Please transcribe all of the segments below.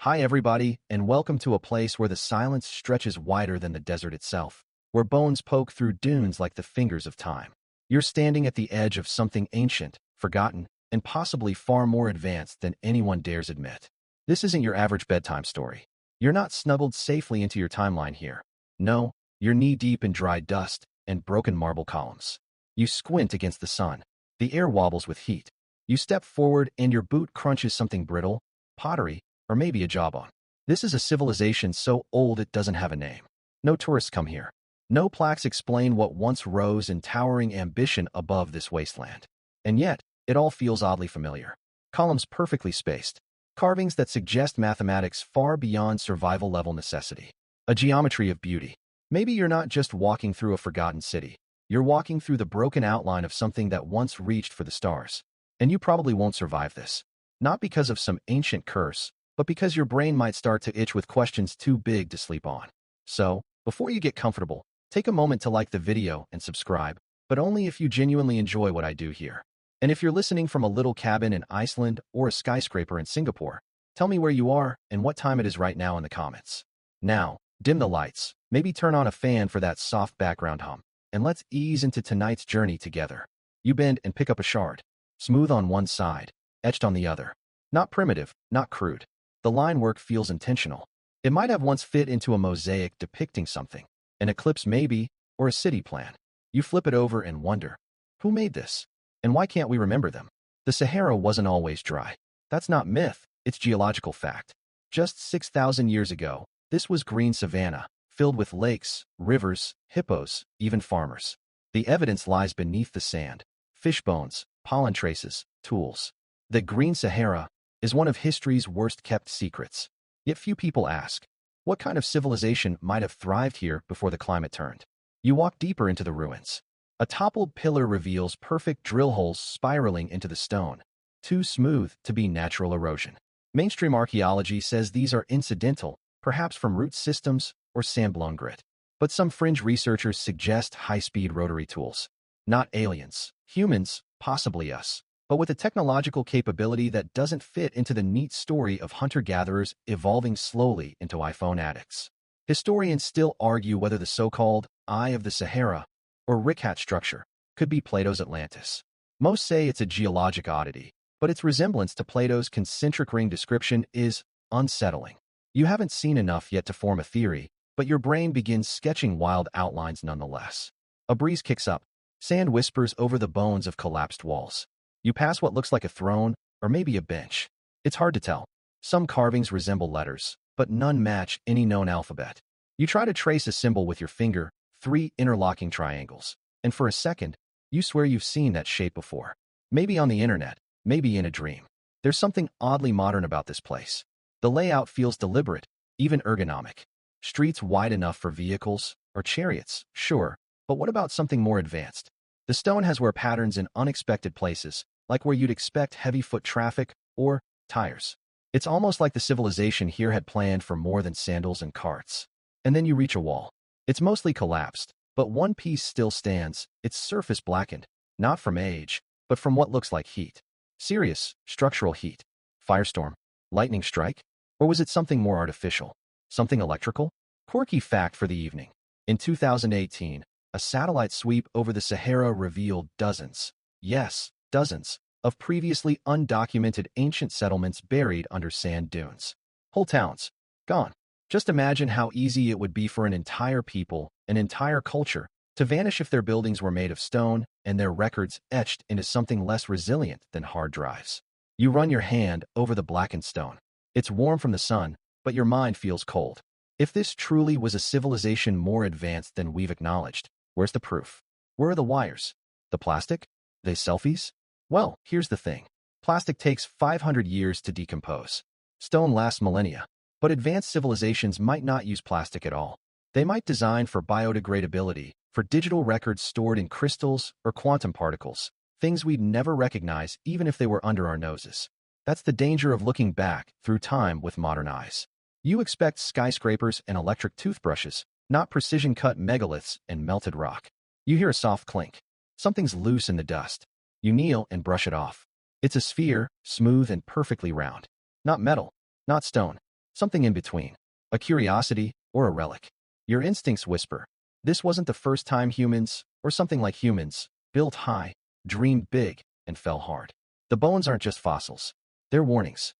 Hi everybody, and welcome to a place where the silence stretches wider than the desert itself, where bones poke through dunes like the fingers of time. You're standing at the edge of something ancient, forgotten, and possibly far more advanced than anyone dares admit. This isn't your average bedtime story. You're not snuggled safely into your timeline here. No, you're knee-deep in dry dust and broken marble columns. You squint against the sun. The air wobbles with heat. You step forward and your boot crunches something brittle, pottery, or maybe a jawbone. This is a civilization so old it doesn't have a name. No tourists come here. No plaques explain what once rose in towering ambition above this wasteland. And yet, it all feels oddly familiar. Columns perfectly spaced. Carvings that suggest mathematics far beyond survival-level necessity. A geometry of beauty. Maybe you're not just walking through a forgotten city. You're walking through the broken outline of something that once reached for the stars. And you probably won't survive this. Not because of some ancient curse, but because your brain might start to itch with questions too big to sleep on. So, before you get comfortable, take a moment to like the video and subscribe, but only if you genuinely enjoy what I do here. And if you're listening from a little cabin in Iceland or a skyscraper in Singapore, tell me where you are and what time it is right now in the comments. Now, dim the lights, maybe turn on a fan for that soft background hum, and let's ease into tonight's journey together. You bend and pick up a shard. Smooth on one side, etched on the other. Not primitive, not crude. The line work feels intentional. It might have once fit into a mosaic depicting something, an eclipse maybe, or a city plan. You flip it over and wonder, who made this? And why can't we remember them? The Sahara wasn't always dry. That's not myth, it's geological fact. Just 6,000 years ago, this was green savanna, filled with lakes, rivers, hippos, even farmers. The evidence lies beneath the sand. Fish bones, pollen traces, tools. The Green Sahara is one of history's worst-kept secrets. Yet few people ask, what kind of civilization might have thrived here before the climate turned? You walk deeper into the ruins. A toppled pillar reveals perfect drill holes spiraling into the stone, too smooth to be natural erosion. Mainstream archaeology says these are incidental, perhaps from root systems or sand-blown grit. But some fringe researchers suggest high-speed rotary tools. Not aliens, humans, possibly us, but with a technological capability that doesn't fit into the neat story of hunter-gatherers evolving slowly into iPhone addicts. Historians still argue whether the so-called Eye of the Sahara or Rick-Hat structure could be Plato's Atlantis. Most say it's a geologic oddity, but its resemblance to Plato's concentric ring description is unsettling. You haven't seen enough yet to form a theory, but your brain begins sketching wild outlines nonetheless. A breeze kicks up. Sand whispers over the bones of collapsed walls. You pass what looks like a throne, or maybe a bench. It's hard to tell. Some carvings resemble letters, but none match any known alphabet. You try to trace a symbol with your finger, 3 interlocking triangles, and for a second, you swear you've seen that shape before. Maybe on the internet, maybe in a dream. There's something oddly modern about this place. The layout feels deliberate, even ergonomic. Streets wide enough for vehicles, or chariots, sure, but what about something more advanced? The stone has wear patterns in unexpected places, like where you'd expect heavy foot traffic or tires. It's almost like the civilization here had planned for more than sandals and carts. And then you reach a wall. It's mostly collapsed, but one piece still stands, its surface blackened, not from age, but from what looks like heat. Serious, structural heat. Firestorm? Lightning strike? Or was it something more artificial? Something electrical? Quirky fact for the evening. In 2018, a satellite sweep over the Sahara revealed dozens, yes, dozens, of previously undocumented ancient settlements buried under sand dunes. Whole towns, gone. Just imagine how easy it would be for an entire people, an entire culture, to vanish if their buildings were made of stone and their records etched into something less resilient than hard drives. You run your hand over the blackened stone. It's warm from the sun, but your mind feels cold. If this truly was a civilization more advanced than we've acknowledged, where's the proof? Where are the wires? The plastic? They selfies? Well, here's the thing. Plastic takes 500 years to decompose. Stone lasts millennia. But advanced civilizations might not use plastic at all. They might design for biodegradability, for digital records stored in crystals or quantum particles, things we'd never recognize even if they were under our noses. That's the danger of looking back through time with modern eyes. You expect skyscrapers and electric toothbrushes, not precision-cut megaliths and melted rock. You hear a soft clink. Something's loose in the dust. You kneel and brush it off. It's a sphere, smooth and perfectly round. Not metal, not stone. something in between, a curiosity or a relic. Your instincts whisper, this wasn't the first time humans, or something like humans, built high, dreamed big, and fell hard. The bones aren't just fossils. They're warnings.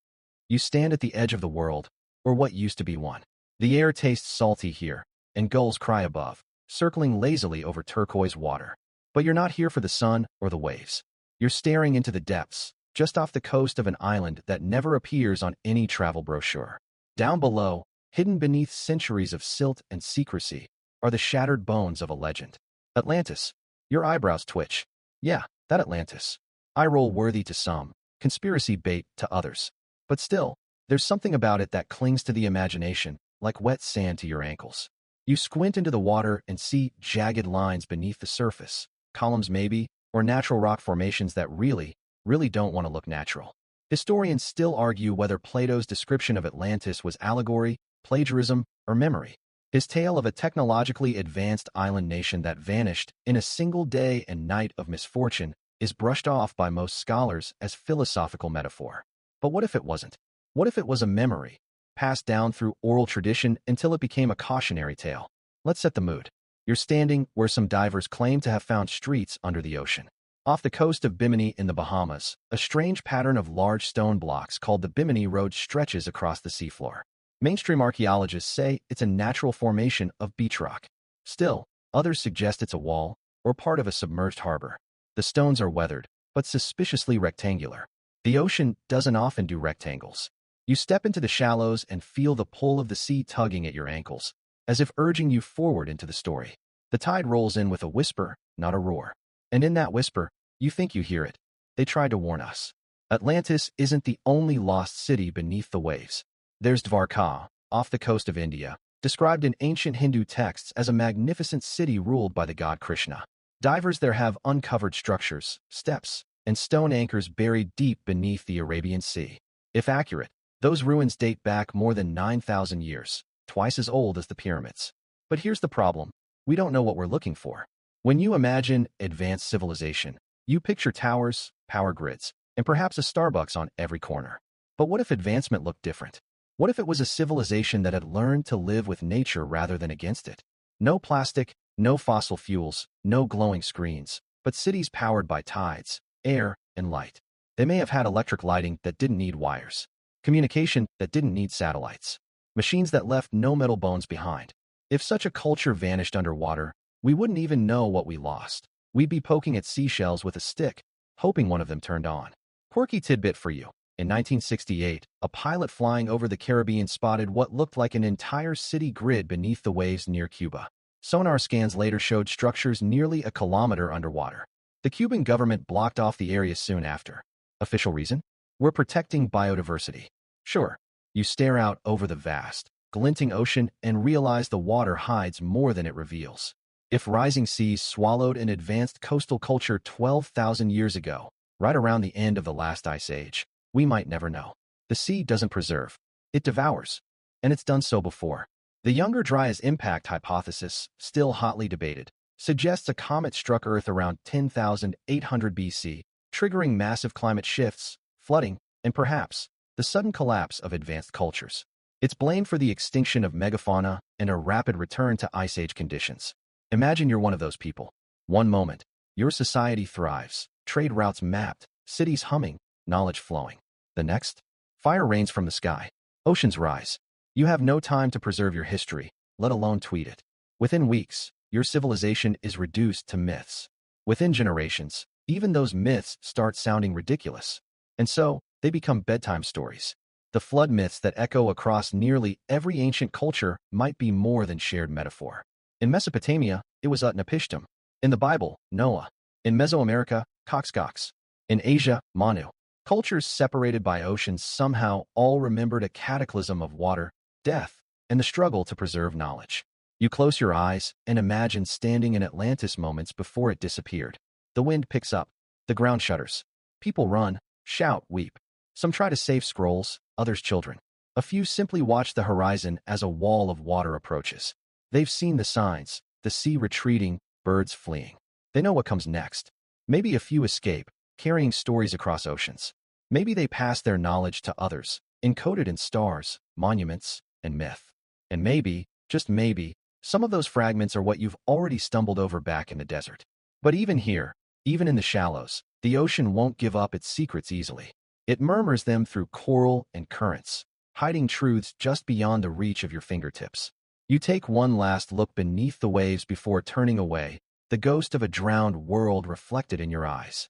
You stand at the edge of the world, or what used to be one. The air tastes salty here, and gulls cry above, circling lazily over turquoise water. But you're not here for the sun or the waves. You're staring into the depths, just off the coast of an island that never appears on any travel brochure. Down below, hidden beneath centuries of silt and secrecy, are the shattered bones of a legend. Atlantis. Your eyebrows twitch. Yeah, that Atlantis. Eye roll worthy to some, conspiracy bait to others. But still, there's something about it that clings to the imagination, like wet sand to your ankles. You squint into the water and see jagged lines beneath the surface, columns maybe, or natural rock formations that really don't want to look natural. Historians still argue whether Plato's description of Atlantis was allegory, plagiarism, or memory. His tale of a technologically advanced island nation that vanished in a single day and night of misfortune is brushed off by most scholars as philosophical metaphor. But what if it wasn't? What if it was a memory, passed down through oral tradition until it became a cautionary tale? Let's set the mood. You're standing where some divers claim to have found streets under the ocean. Off the coast of Bimini in the Bahamas, a strange pattern of large stone blocks called the Bimini Road stretches across the seafloor. Mainstream archaeologists say it's a natural formation of beach rock. Still, others suggest it's a wall or part of a submerged harbor. The stones are weathered, but suspiciously rectangular. The ocean doesn't often do rectangles. You step into the shallows and feel the pull of the sea tugging at your ankles, as if urging you forward into the story. The tide rolls in with a whisper, not a roar. And in that whisper, you think you hear it. They tried to warn us. Atlantis isn't the only lost city beneath the waves. There's Dvarka, off the coast of India, described in ancient Hindu texts as a magnificent city ruled by the god Krishna. Divers there have uncovered structures, steps, and stone anchors buried deep beneath the Arabian Sea. If accurate, those ruins date back more than 9,000 years, twice as old as the pyramids. But here's the problem. We don't know what we're looking for. When you imagine advanced civilization, you picture towers, power grids, and perhaps a Starbucks on every corner. But what if advancement looked different? What if it was a civilization that had learned to live with nature rather than against it? No plastic, no fossil fuels, no glowing screens, but cities powered by tides, air, and light. They may have had electric lighting that didn't need wires, communication that didn't need satellites, machines that left no metal bones behind. If such a culture vanished underwater, we wouldn't even know what we lost. We'd be poking at seashells with a stick, hoping one of them turned on. Quirky tidbit for you. In 1968, a pilot flying over the Caribbean spotted what looked like an entire city grid beneath the waves near Cuba. Sonar scans later showed structures nearly a kilometer underwater. The Cuban government blocked off the area soon after. Official reason? We're protecting biodiversity. Sure, you stare out over the vast, glinting ocean and realize the water hides more than it reveals. If rising seas swallowed an advanced coastal culture 12,000 years ago, right around the end of the last ice age, we might never know. The sea doesn't preserve. It devours. And it's done so before. The Younger Dryas impact hypothesis, still hotly debated, suggests a comet struck Earth around 10,800 BC, triggering massive climate shifts, flooding, and perhaps the sudden collapse of advanced cultures. It's blamed for the extinction of megafauna and a rapid return to ice age conditions. Imagine you're one of those people. One moment, your society thrives, trade routes mapped, cities humming, knowledge flowing. The next, fire rains from the sky, oceans rise. You have no time to preserve your history, let alone tweet it. Within weeks, your civilization is reduced to myths. Within generations, even those myths start sounding ridiculous. And so, they become bedtime stories. The flood myths that echo across nearly every ancient culture might be more than shared metaphor. In Mesopotamia, it was Utnapishtim. In the Bible, Noah. In Mesoamerica, Coxcox. In Asia, Manu. Cultures separated by oceans somehow all remembered a cataclysm of water, death, and the struggle to preserve knowledge. You close your eyes and imagine standing in Atlantis moments before it disappeared. The wind picks up. The ground shudders. People run, shout, weep. Some try to save scrolls, others children. A few simply watch the horizon as a wall of water approaches. They've seen the signs, the sea retreating, birds fleeing. They know what comes next. Maybe a few escape, carrying stories across oceans. Maybe they pass their knowledge to others, encoded in stars, monuments, and myth. And maybe, just maybe, some of those fragments are what you've already stumbled over back in the desert. But even here, even in the shallows, the ocean won't give up its secrets easily. It murmurs them through coral and currents, hiding truths just beyond the reach of your fingertips. You take one last look beneath the waves before turning away, the ghost of a drowned world reflected in your eyes.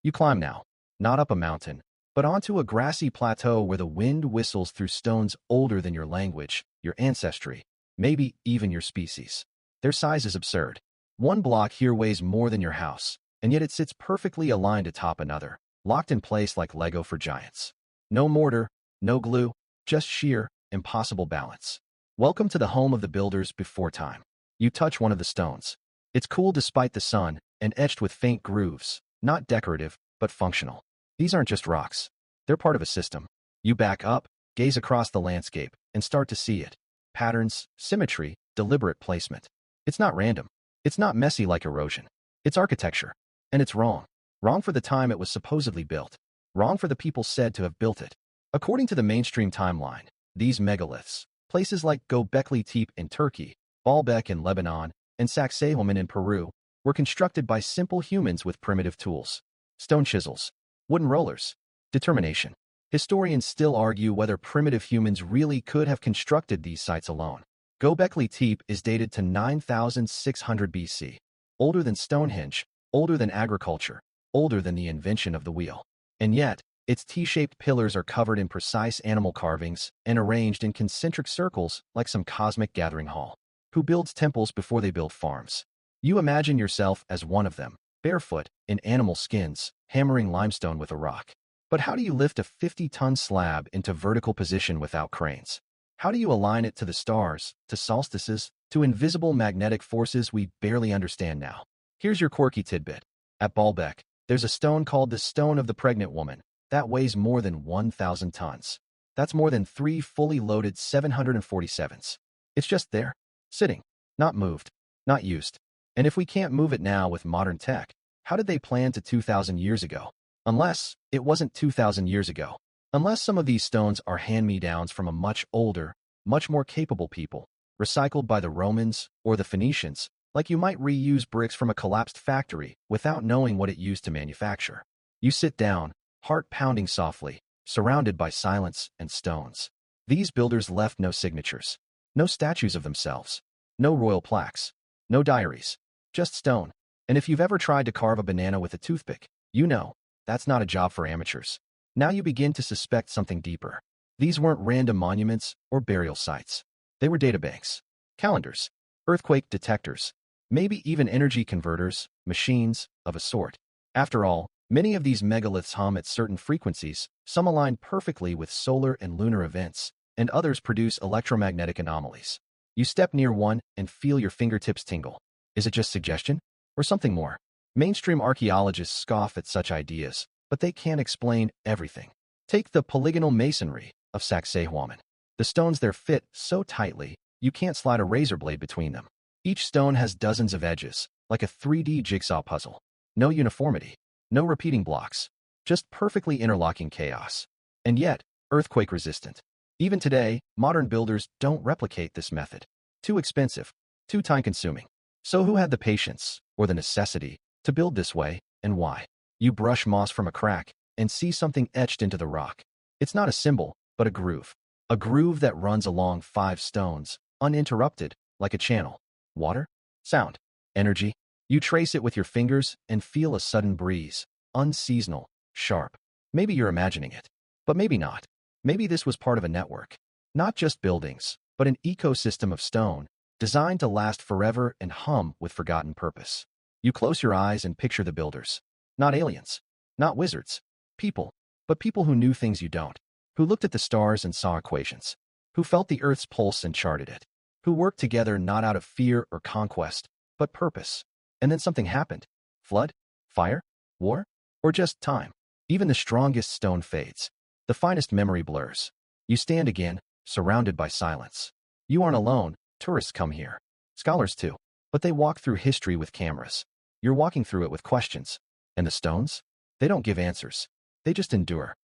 You climb now, not up a mountain, but onto a grassy plateau where the wind whistles through stones older than your language, your ancestry, maybe even your species. Their size is absurd. One block here weighs more than your house, and yet it sits perfectly aligned atop another, locked in place like Lego for giants. No mortar, no glue, just sheer, impossible balance. Welcome to the home of the builders before time. You touch one of the stones. It's cool despite the sun, and etched with faint grooves, not decorative, but functional. These aren't just rocks. They're part of a system. You back up, gaze across the landscape, and start to see it. Patterns, symmetry, deliberate placement. It's not random. It's not messy like erosion. It's architecture. And it's wrong. Wrong for the time it was supposedly built. Wrong for the people said to have built it. According to the mainstream timeline, these megaliths, places like Göbekli Tepe in Turkey, Baalbek in Lebanon, and Sacsayhuaman in Peru, were constructed by simple humans with primitive tools. Stone chisels, wooden rollers, determination. Historians still argue whether primitive humans really could have constructed these sites alone. Göbekli Tepe is dated to 9,600 BC, older than Stonehenge, older than agriculture, older than the invention of the wheel. And yet, its T-shaped pillars are covered in precise animal carvings and arranged in concentric circles like some cosmic gathering hall. Who builds temples before they build farms? You imagine yourself as one of them, barefoot, in animal skins, hammering limestone with a rock. But how do you lift a 50-ton slab into vertical position without cranes? How do you align it to the stars, to solstices, to invisible magnetic forces we barely understand now? Here's your quirky tidbit. At Baalbek, there's a stone called the Stone of the Pregnant Woman that weighs more than 1,000 tons. That's more than 3 fully loaded 747s. It's just there, sitting, not moved, not used. And if we can't move it now with modern tech, how did they plan to 2,000 years ago? Unless it wasn't 2,000 years ago. Unless some of these stones are hand-me-downs from a much older, much more capable people, recycled by the Romans or the Phoenicians, like you might reuse bricks from a collapsed factory without knowing what it used to manufacture. You sit down, heart pounding softly, surrounded by silence and stones. These builders left no signatures, no statues of themselves, no royal plaques, no diaries, just stone. And if you've ever tried to carve a banana with a toothpick, you know, that's not a job for amateurs. Now you begin to suspect something deeper. These weren't random monuments or burial sites. They were databanks, calendars, earthquake detectors, maybe even energy converters, machines of a sort. After all, many of these megaliths hum at certain frequencies, some align perfectly with solar and lunar events, and others produce electromagnetic anomalies. You step near one and feel your fingertips tingle. Is it just suggestion? Or something more? Mainstream archaeologists scoff at such ideas, but they can't explain everything. Take the polygonal masonry of Sacsayhuaman. The stones there fit so tightly, you can't slide a razor blade between them. Each stone has dozens of edges, like a 3D jigsaw puzzle. No uniformity, no repeating blocks, just perfectly interlocking chaos. And yet, earthquake-resistant. Even today, modern builders don't replicate this method. Too expensive, too time-consuming. So who had the patience, or the necessity, to build this way, and why? You brush moss from a crack and see something etched into the rock. It's not a symbol, but a groove. A groove that runs along 5 stones, uninterrupted, like a channel. Water? Sound? Energy? You trace it with your fingers and feel a sudden breeze, unseasonal, sharp. Maybe you're imagining it, but maybe not. Maybe this was part of a network. Not just buildings, but an ecosystem of stone, designed to last forever and hum with forgotten purpose. You close your eyes and picture the builders. Not aliens, not wizards, people, but people who knew things you don't, who looked at the stars and saw equations, who felt the Earth's pulse and charted it, who worked together not out of fear or conquest, but purpose. And then something happened. Flood? Fire? War? Or just time? Even the strongest stone fades. The finest memory blurs. You stand again, surrounded by silence. You aren't alone. Tourists come here. Scholars too. But they walk through history with cameras. You're walking through it with questions. And the stones? They don't give answers. They just endure.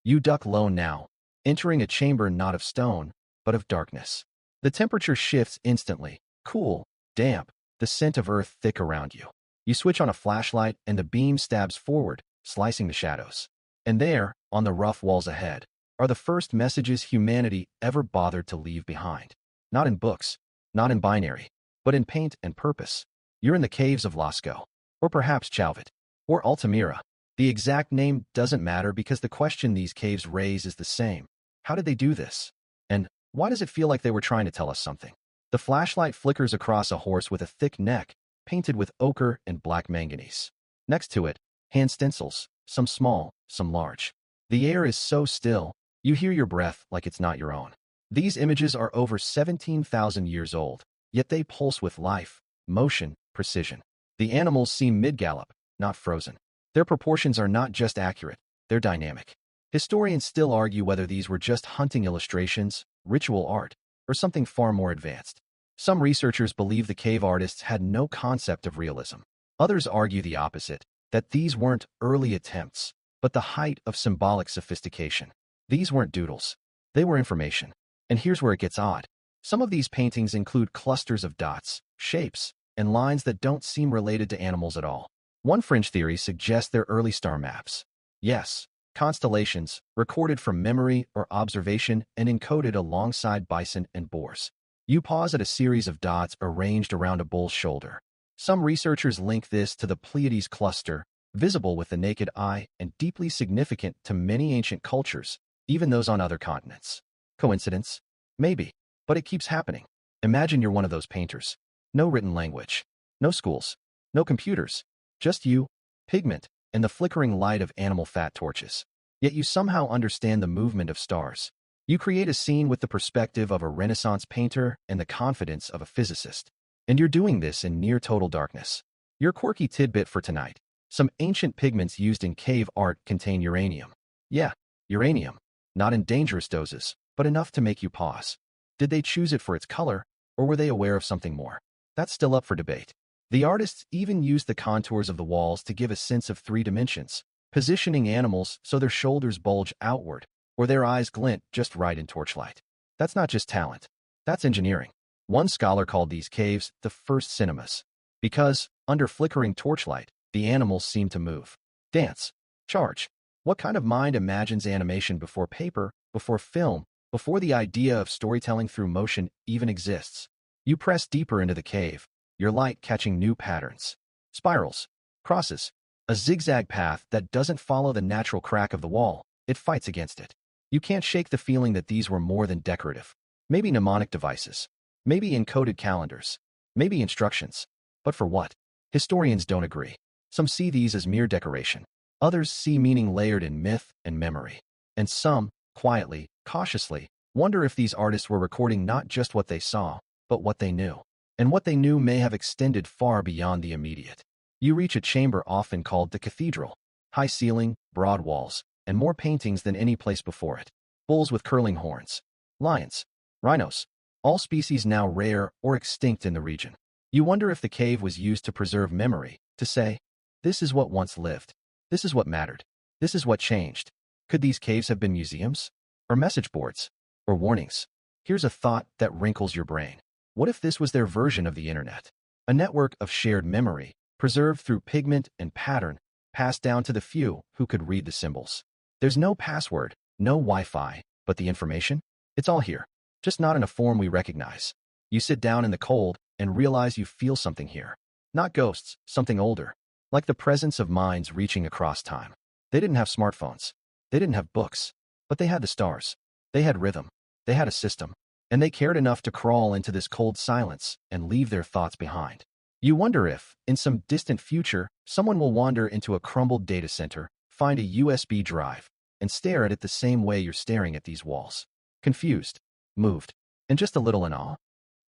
You duck low now, entering a chamber not of stone, but of darkness. The temperature shifts instantly, cool, damp, the scent of earth thick around you. You switch on a flashlight and the beam stabs forward, slicing the shadows. And there, on the rough walls ahead, are the first messages humanity ever bothered to leave behind. Not in books, not in binary, but in paint and purpose. You're in the caves of Lascaux, or perhaps Chauvet, or Altamira. The exact name doesn't matter because the question these caves raise is the same. How did they do this? And why does it feel like they were trying to tell us something? The flashlight flickers across a horse with a thick neck, painted with ochre and black manganese. Next to it, hand stencils, some small, some large. The air is so still, you hear your breath like it's not your own. These images are over 17,000 years old, yet they pulse with life, motion, precision. The animals seem mid-gallop, not frozen. Their proportions are not just accurate, they're dynamic. Historians still argue whether these were just hunting illustrations, ritual art, or something far more advanced. Some researchers believe the cave artists had no concept of realism. Others argue the opposite, that these weren't early attempts, but the height of symbolic sophistication. These weren't doodles. They were information. And here's where it gets odd. Some of these paintings include clusters of dots, shapes, and lines that don't seem related to animals at all. One fringe theory suggests they're early star maps. Yes, constellations, recorded from memory or observation and encoded alongside bison and boars. You pause at a series of dots arranged around a bull's shoulder. Some researchers link this to the Pleiades cluster, visible with the naked eye and deeply significant to many ancient cultures, even those on other continents. Coincidence? Maybe, but it keeps happening. Imagine you're one of those painters. No written language, no schools, no computers, just you, pigment, and the flickering light of animal fat torches. Yet you somehow understand the movement of stars. You create a scene with the perspective of a Renaissance painter and the confidence of a physicist. And you're doing this in near total darkness. Your quirky tidbit for tonight. Some ancient pigments used in cave art contain uranium. Yeah, uranium. Not in dangerous doses, but enough to make you pause. Did they choose it for its color, or were they aware of something more? That's still up for debate. The artists even used the contours of the walls to give a sense of 3 dimensions, positioning animals so their shoulders bulge outward, or their eyes glint just right in torchlight. That's not just talent. That's engineering. One scholar called these caves the first cinemas, because, under flickering torchlight, the animals seem to move, dance, charge. What kind of mind imagines animation before paper, before film, before the idea of storytelling through motion even exists? You press deeper into the cave, your light catching new patterns. Spirals, crosses, a zigzag path that doesn't follow the natural crack of the wall, it fights against it. You can't shake the feeling that these were more than decorative. Maybe mnemonic devices, maybe encoded calendars, maybe instructions. But for what? Historians don't agree. Some see these as mere decoration. Others see meaning layered in myth and memory. And some, quietly, cautiously, wonder if these artists were recording not just what they saw, but what they knew. And what they knew may have extended far beyond the immediate. You reach a chamber often called the cathedral. High ceiling, broad walls, and more paintings than any place before it. Bulls with curling horns. Lions. Rhinos. All species now rare or extinct in the region. You wonder if the cave was used to preserve memory, to say, this is what once lived. This is what mattered. This is what changed. Could these caves have been museums? Or message boards? Or warnings? Here's a thought that wrinkles your brain. What if this was their version of the internet? A network of shared memory, preserved through pigment and pattern, passed down to the few who could read the symbols. There's no password, no Wi-Fi, but the information? It's all here, just not in a form we recognize. You sit down in the cold and realize you feel something here. Not ghosts, something older, like the presence of minds reaching across time. They didn't have smartphones. They didn't have books, but they had the stars. They had rhythm. They had a system. And they cared enough to crawl into this cold silence and leave their thoughts behind. You wonder if, in some distant future, someone will wander into a crumbled data center, find a USB drive, and stare at it the same way you're staring at these walls. Confused, moved, and just a little in awe.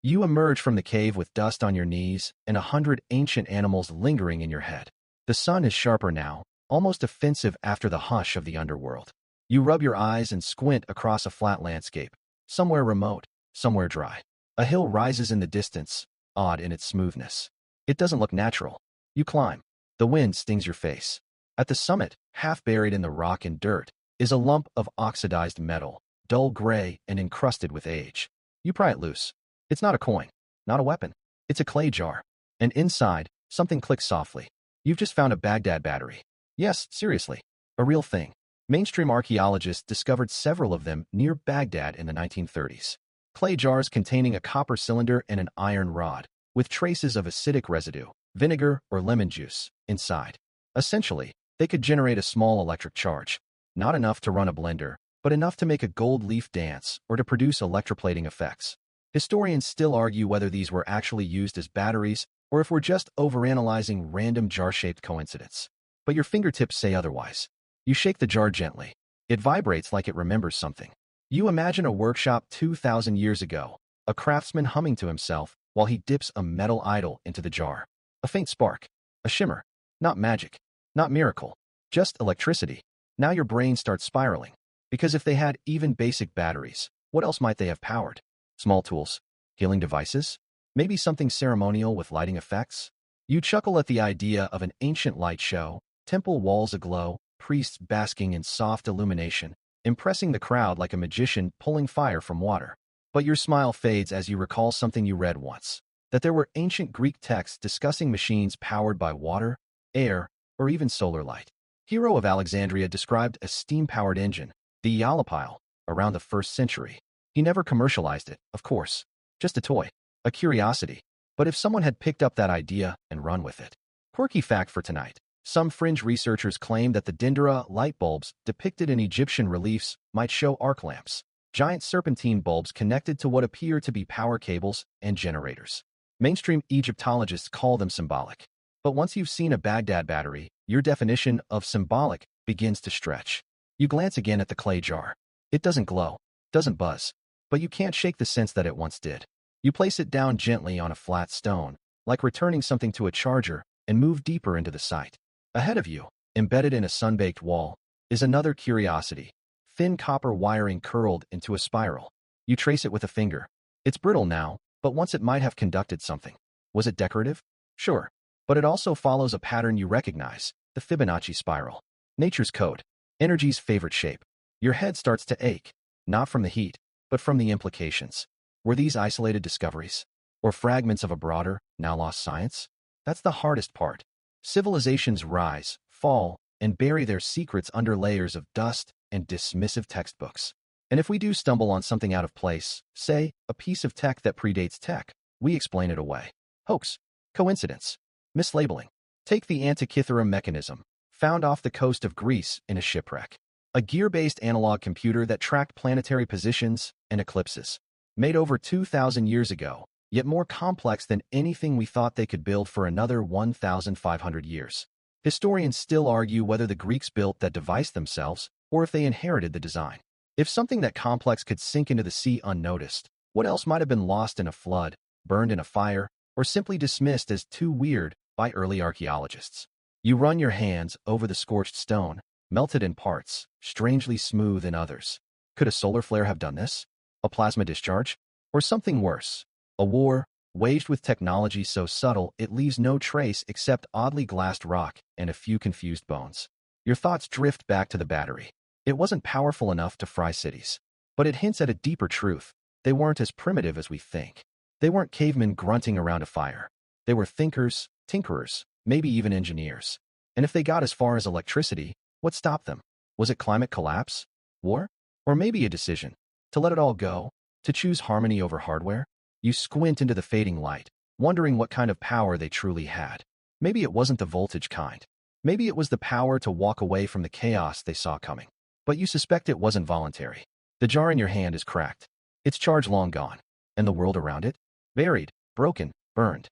You emerge from the cave with dust on your knees and 100 ancient animals lingering in your head. The sun is sharper now, almost offensive after the hush of the underworld. You rub your eyes and squint across a flat landscape, somewhere remote, somewhere dry. A hill rises in the distance, odd in its smoothness. It doesn't look natural. You climb. The wind stings your face. At the summit, half buried in the rock and dirt, is a lump of oxidized metal, dull gray and encrusted with age. You pry it loose. It's not a coin, not a weapon. It's a clay jar. And inside, something clicks softly. You've just found a Baghdad battery. Yes, seriously. A real thing. Mainstream archaeologists discovered several of them near Baghdad in the 1930s. Clay jars containing a copper cylinder and an iron rod, with traces of acidic residue, vinegar or lemon juice, inside. Essentially, they could generate a small electric charge. Not enough to run a blender, but enough to make a gold leaf dance or to produce electroplating effects. Historians still argue whether these were actually used as batteries or if we're just overanalyzing random jar-shaped coincidence. But your fingertips say otherwise. You shake the jar gently. It vibrates like it remembers something. You imagine a workshop 2,000 years ago, a craftsman humming to himself while he dips a metal idol into the jar. A faint spark. A shimmer. Not magic. Not miracle. Just electricity. Now your brain starts spiraling. Because if they had even basic batteries, what else might they have powered? Small tools? Healing devices? Maybe something ceremonial with lighting effects? You chuckle at the idea of an ancient light show, temple walls aglow, priests basking in soft illumination, impressing the crowd like a magician pulling fire from water. But your smile fades as you recall something you read once, that there were ancient Greek texts discussing machines powered by water, air, or even solar light. Hero of Alexandria described a steam-powered engine, the Eolipile, around the 1st century. He never commercialized it, of course. Just a toy. A curiosity. But if someone had picked up that idea and run with it. Quirky fact for tonight. Some fringe researchers claim that the Dendera light bulbs depicted in Egyptian reliefs might show arc lamps, giant serpentine bulbs connected to what appear to be power cables and generators. Mainstream Egyptologists call them symbolic. But once you've seen a Baghdad battery, your definition of symbolic begins to stretch. You glance again at the clay jar. It doesn't glow, doesn't buzz, but you can't shake the sense that it once did. You place it down gently on a flat stone, like returning something to a charger, and move deeper into the site. Ahead of you, embedded in a sun-baked wall, is another curiosity. Thin copper wiring curled into a spiral. You trace it with a finger. It's brittle now, but once it might have conducted something. Was it decorative? Sure. But it also follows a pattern you recognize, the Fibonacci spiral. Nature's code. Energy's favorite shape. Your head starts to ache, not from the heat, but from the implications. Were these isolated discoveries? Or fragments of a broader, now lost science? That's the hardest part. Civilizations rise, fall, and bury their secrets under layers of dust and dismissive textbooks. And if we do stumble on something out of place, say, a piece of tech that predates tech, we explain it away. Hoax. Coincidence. Mislabeling. Take the Antikythera mechanism, found off the coast of Greece in a shipwreck. A gear-based analog computer that tracked planetary positions and eclipses. Made over 2,000 years ago, yet more complex than anything we thought they could build for another 1,500 years. Historians still argue whether the Greeks built that device themselves or if they inherited the design. If something that complex could sink into the sea unnoticed, what else might have been lost in a flood, burned in a fire, or simply dismissed as too weird by early archaeologists? You run your hands over the scorched stone, melted in parts, strangely smooth in others. Could a solar flare have done this? A plasma discharge? Or something worse? A war, waged with technology so subtle it leaves no trace except oddly glassed rock and a few confused bones. Your thoughts drift back to the battery. It wasn't powerful enough to fry cities. But it hints at a deeper truth. They weren't as primitive as we think. They weren't cavemen grunting around a fire. They were thinkers, tinkerers, maybe even engineers. And if they got as far as electricity, what stopped them? Was it climate collapse? War? Or maybe a decision? To let it all go? To choose harmony over hardware? You squint into the fading light, wondering what kind of power they truly had. Maybe it wasn't the voltage kind. Maybe it was the power to walk away from the chaos they saw coming. But you suspect it wasn't voluntary. The jar in your hand is cracked. Its charge long gone. And the world around it? Buried, broken, burned.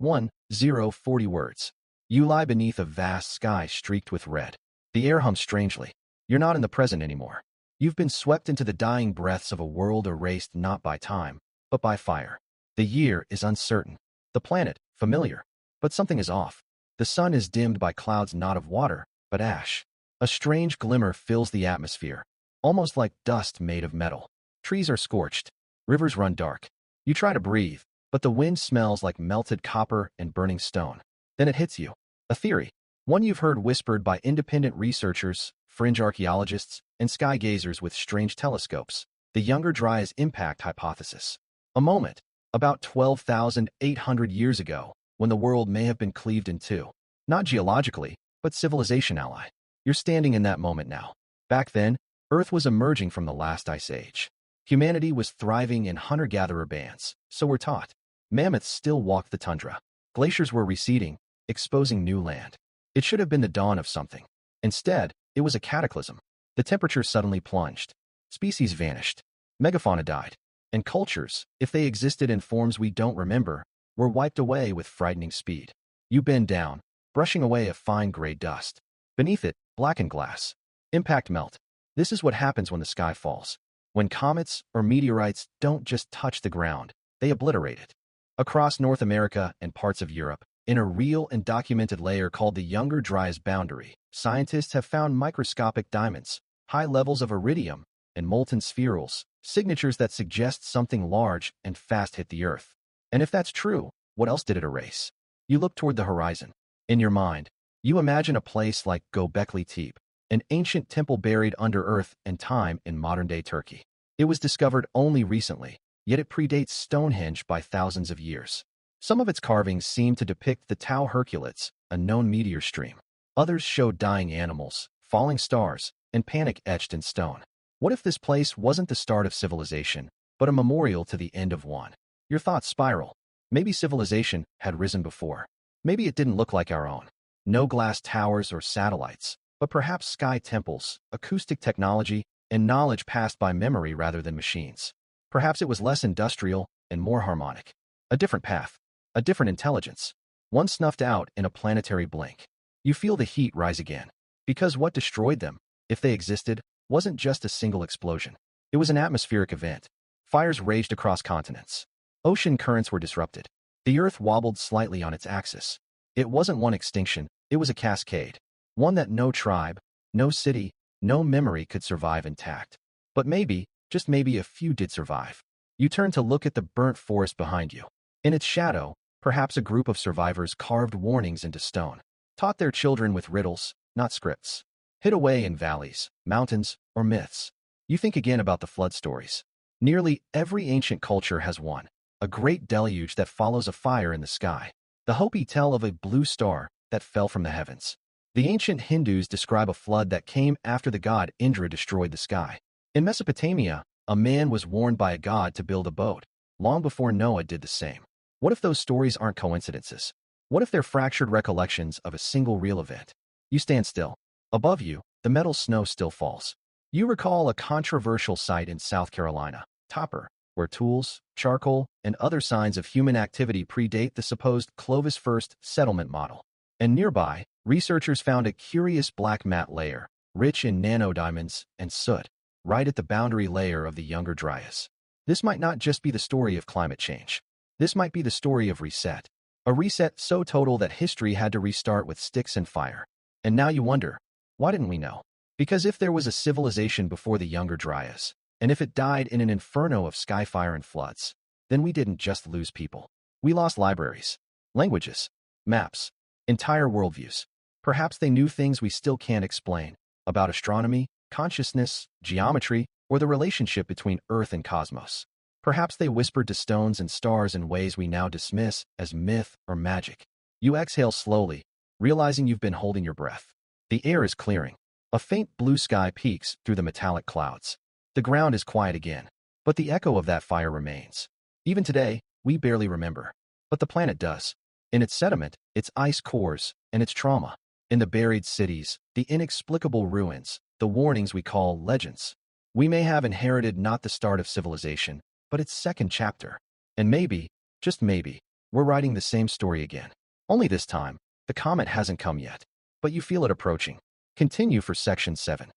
40 words. You lie beneath a vast sky streaked with red. The air hums strangely. You're not in the present anymore. You've been swept into the dying breaths of a world erased not by time, but by fire. The year is uncertain. The planet, familiar. But something is off. The sun is dimmed by clouds not of water, but ash. A strange glimmer fills the atmosphere, almost like dust made of metal. Trees are scorched. Rivers run dark. You try to breathe, but the wind smells like melted copper and burning stone. Then it hits you. A theory. One you've heard whispered by independent researchers, fringe archaeologists, and sky gazers with strange telescopes. the Younger Dryas impact hypothesis. A moment, about 12,800 years ago, when the world may have been cleaved in two. Not geologically, but civilization ally. You're standing in that moment now. Back then, Earth was emerging from the last ice age. Humanity was thriving in hunter-gatherer bands, so we're taught. Mammoths still walked the tundra. Glaciers were receding, exposing new land. It should have been the dawn of something. Instead, it was a cataclysm. The temperature suddenly plunged. Species vanished. Megafauna died. And cultures, if they existed in forms we don't remember, were wiped away with frightening speed. You bend down, brushing away a fine gray dust. Beneath it, blackened glass. Impact melt. This is what happens when the sky falls. When comets or meteorites don't just touch the ground, they obliterate it. Across North America and parts of Europe, in a real and documented layer called the Younger Dryas boundary, scientists have found microscopic diamonds, high levels of iridium, and molten spherules, signatures that suggest something large and fast hit the Earth. And if that's true, what else did it erase? You look toward the horizon. In your mind, you imagine a place like Göbekli Tepe, an ancient temple buried under earth and time in modern-day Turkey. It was discovered only recently, yet it predates Stonehenge by thousands of years. Some of its carvings seem to depict the Tau Hercules, a known meteor stream. Others show dying animals, falling stars, and panic etched in stone. What if this place wasn't the start of civilization, but a memorial to the end of one? Your thoughts spiral. Maybe civilization had risen before. Maybe it didn't look like our own. No glass towers or satellites, but perhaps sky temples, acoustic technology, and knowledge passed by memory rather than machines. Perhaps it was less industrial and more harmonic. A different path, a different intelligence, one snuffed out in a planetary blink. You feel the heat rise again, because what destroyed them, if they existed, wasn't just a single explosion. It was an atmospheric event. Fires raged across continents. Ocean currents were disrupted. The Earth wobbled slightly on its axis. It wasn't one extinction, it was a cascade. One that no tribe, no city, no memory could survive intact. But maybe, just maybe a few did survive. You turn to look at the burnt forest behind you. In its shadow, perhaps a group of survivors carved warnings into stone. Taught their children with riddles, not scripts. Hid away in valleys, mountains, or myths. You think again about the flood stories. Nearly every ancient culture has one. A great deluge that follows a fire in the sky. The Hopi tell of a blue star that fell from the heavens. The ancient Hindus describe a flood that came after the god Indra destroyed the sky. In Mesopotamia, a man was warned by a god to build a boat, long before Noah did the same. What if those stories aren't coincidences? What if they're fractured recollections of a single real event? You stand still. Above you, the metal snow still falls. You recall a controversial site in South Carolina, Topper, where tools, charcoal, and other signs of human activity predate the supposed Clovis first settlement model. And nearby, researchers found a curious black matte layer, rich in nanodiamonds and soot, right at the boundary layer of the Younger Dryas. This might not just be the story of climate change. This might be the story of reset. A reset so total that history had to restart with sticks and fire. And now you wonder, why didn't we know? Because if there was a civilization before the Younger Dryas, and if it died in an inferno of skyfire and floods, then we didn't just lose people. We lost libraries, languages, maps, entire worldviews. Perhaps they knew things we still can't explain, about astronomy, consciousness, geometry, or the relationship between Earth and cosmos. Perhaps they whispered to stones and stars in ways we now dismiss as myth or magic. You exhale slowly, realizing you've been holding your breath. The air is clearing. A faint blue sky peeks through the metallic clouds. The ground is quiet again, but the echo of that fire remains. Even today, we barely remember. But the planet does. In its sediment, its ice cores, and its trauma. In the buried cities, the inexplicable ruins, the warnings we call legends. We may have inherited not the start of civilization, but its second chapter. And maybe, just maybe, we're writing the same story again. Only this time, the comet hasn't come yet. But you feel it approaching. Continue for section 7.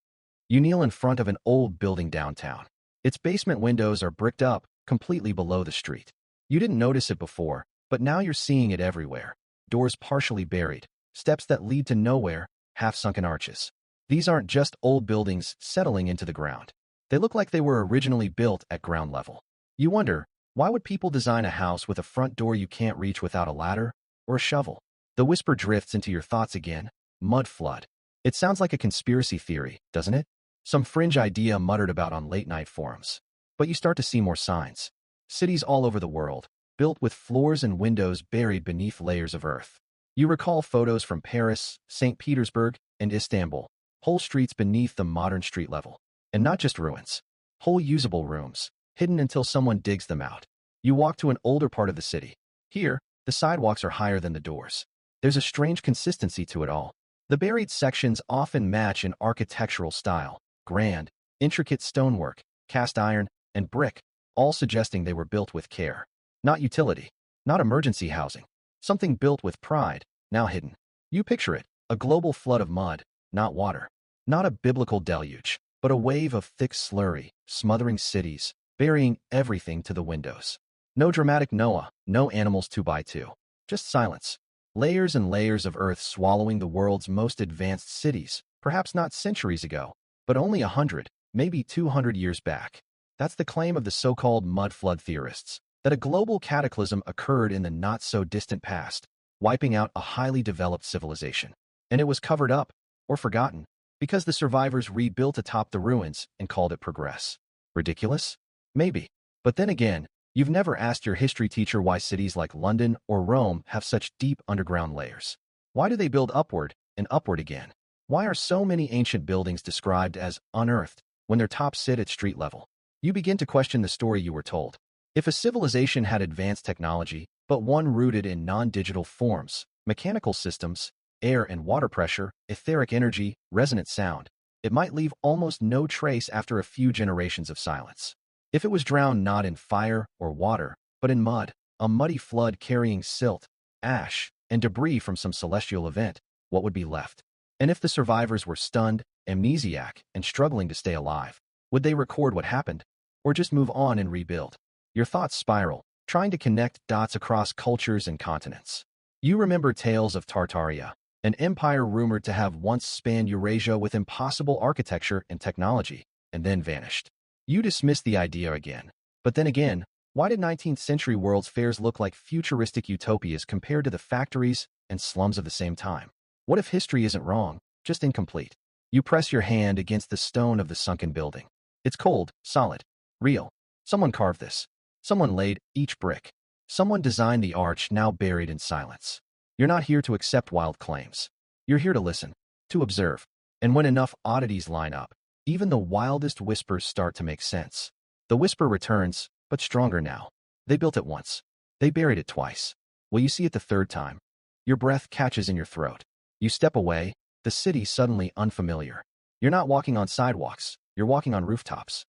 You kneel in front of an old building downtown. Its basement windows are bricked up, completely below the street. You didn't notice it before, but now you're seeing it everywhere. Doors partially buried, steps that lead to nowhere, half-sunken arches. These aren't just old buildings settling into the ground. They look like they were originally built at ground level. You wonder, why would people design a house with a front door you can't reach without a ladder or a shovel? The whisper drifts into your thoughts again. Mud flood. It sounds like a conspiracy theory, doesn't it? Some fringe idea muttered about on late-night forums. But you start to see more signs. Cities all over the world, built with floors and windows buried beneath layers of earth. You recall photos from Paris, St. Petersburg, and Istanbul, whole streets beneath the modern street level. And not just ruins. Whole usable rooms, hidden until someone digs them out. You walk to an older part of the city. Here, the sidewalks are higher than the doors. There's a strange consistency to it all. The buried sections often match in architectural style, grand, intricate stonework, cast iron, and brick, all suggesting they were built with care. Not utility, not emergency housing. Something built with pride, now hidden. You picture it, a global flood of mud, not water. Not a biblical deluge, but a wave of thick slurry, smothering cities, burying everything to the windows. No dramatic Noah, no animals 2x2. Just silence. Layers and layers of earth swallowing the world's most advanced cities, perhaps not centuries ago, but only 100, maybe 200 years back. That's the claim of the so-called mud flood theorists, that a global cataclysm occurred in the not-so-distant past, wiping out a highly developed civilization. And it was covered up, or forgotten, because the survivors rebuilt atop the ruins and called it progress. Ridiculous? Maybe. But then again, you've never asked your history teacher why cities like London or Rome have such deep underground layers. Why do they build upward and upward again? Why are so many ancient buildings described as unearthed when their tops sit at street level? You begin to question the story you were told. If a civilization had advanced technology, but one rooted in non-digital forms, mechanical systems, air and water pressure, etheric energy, resonant sound, it might leave almost no trace after a few generations of silence. If it was drowned not in fire or water, but in mud, a muddy flood carrying silt, ash, and debris from some celestial event, what would be left? And if the survivors were stunned, amnesiac, and struggling to stay alive, would they record what happened? Or just move on and rebuild? Your thoughts spiral, trying to connect dots across cultures and continents. You remember tales of Tartaria, an empire rumored to have once spanned Eurasia with impossible architecture and technology, and then vanished. You dismiss the idea again. But then again, why did 19th century World's Fairs look like futuristic utopias compared to the factories and slums of the same time? What if history isn't wrong, just incomplete? You press your hand against the stone of the sunken building. It's cold, solid, real. Someone carved this. Someone laid each brick. Someone designed the arch now buried in silence. You're not here to accept wild claims. You're here to listen, to observe. And when enough oddities line up, even the wildest whispers start to make sense. The whisper returns, but stronger now. They built it once. They buried it twice. Will you see it the third time? Your breath catches in your throat. You step away, the city suddenly unfamiliar. You're not walking on sidewalks, you're walking on rooftops.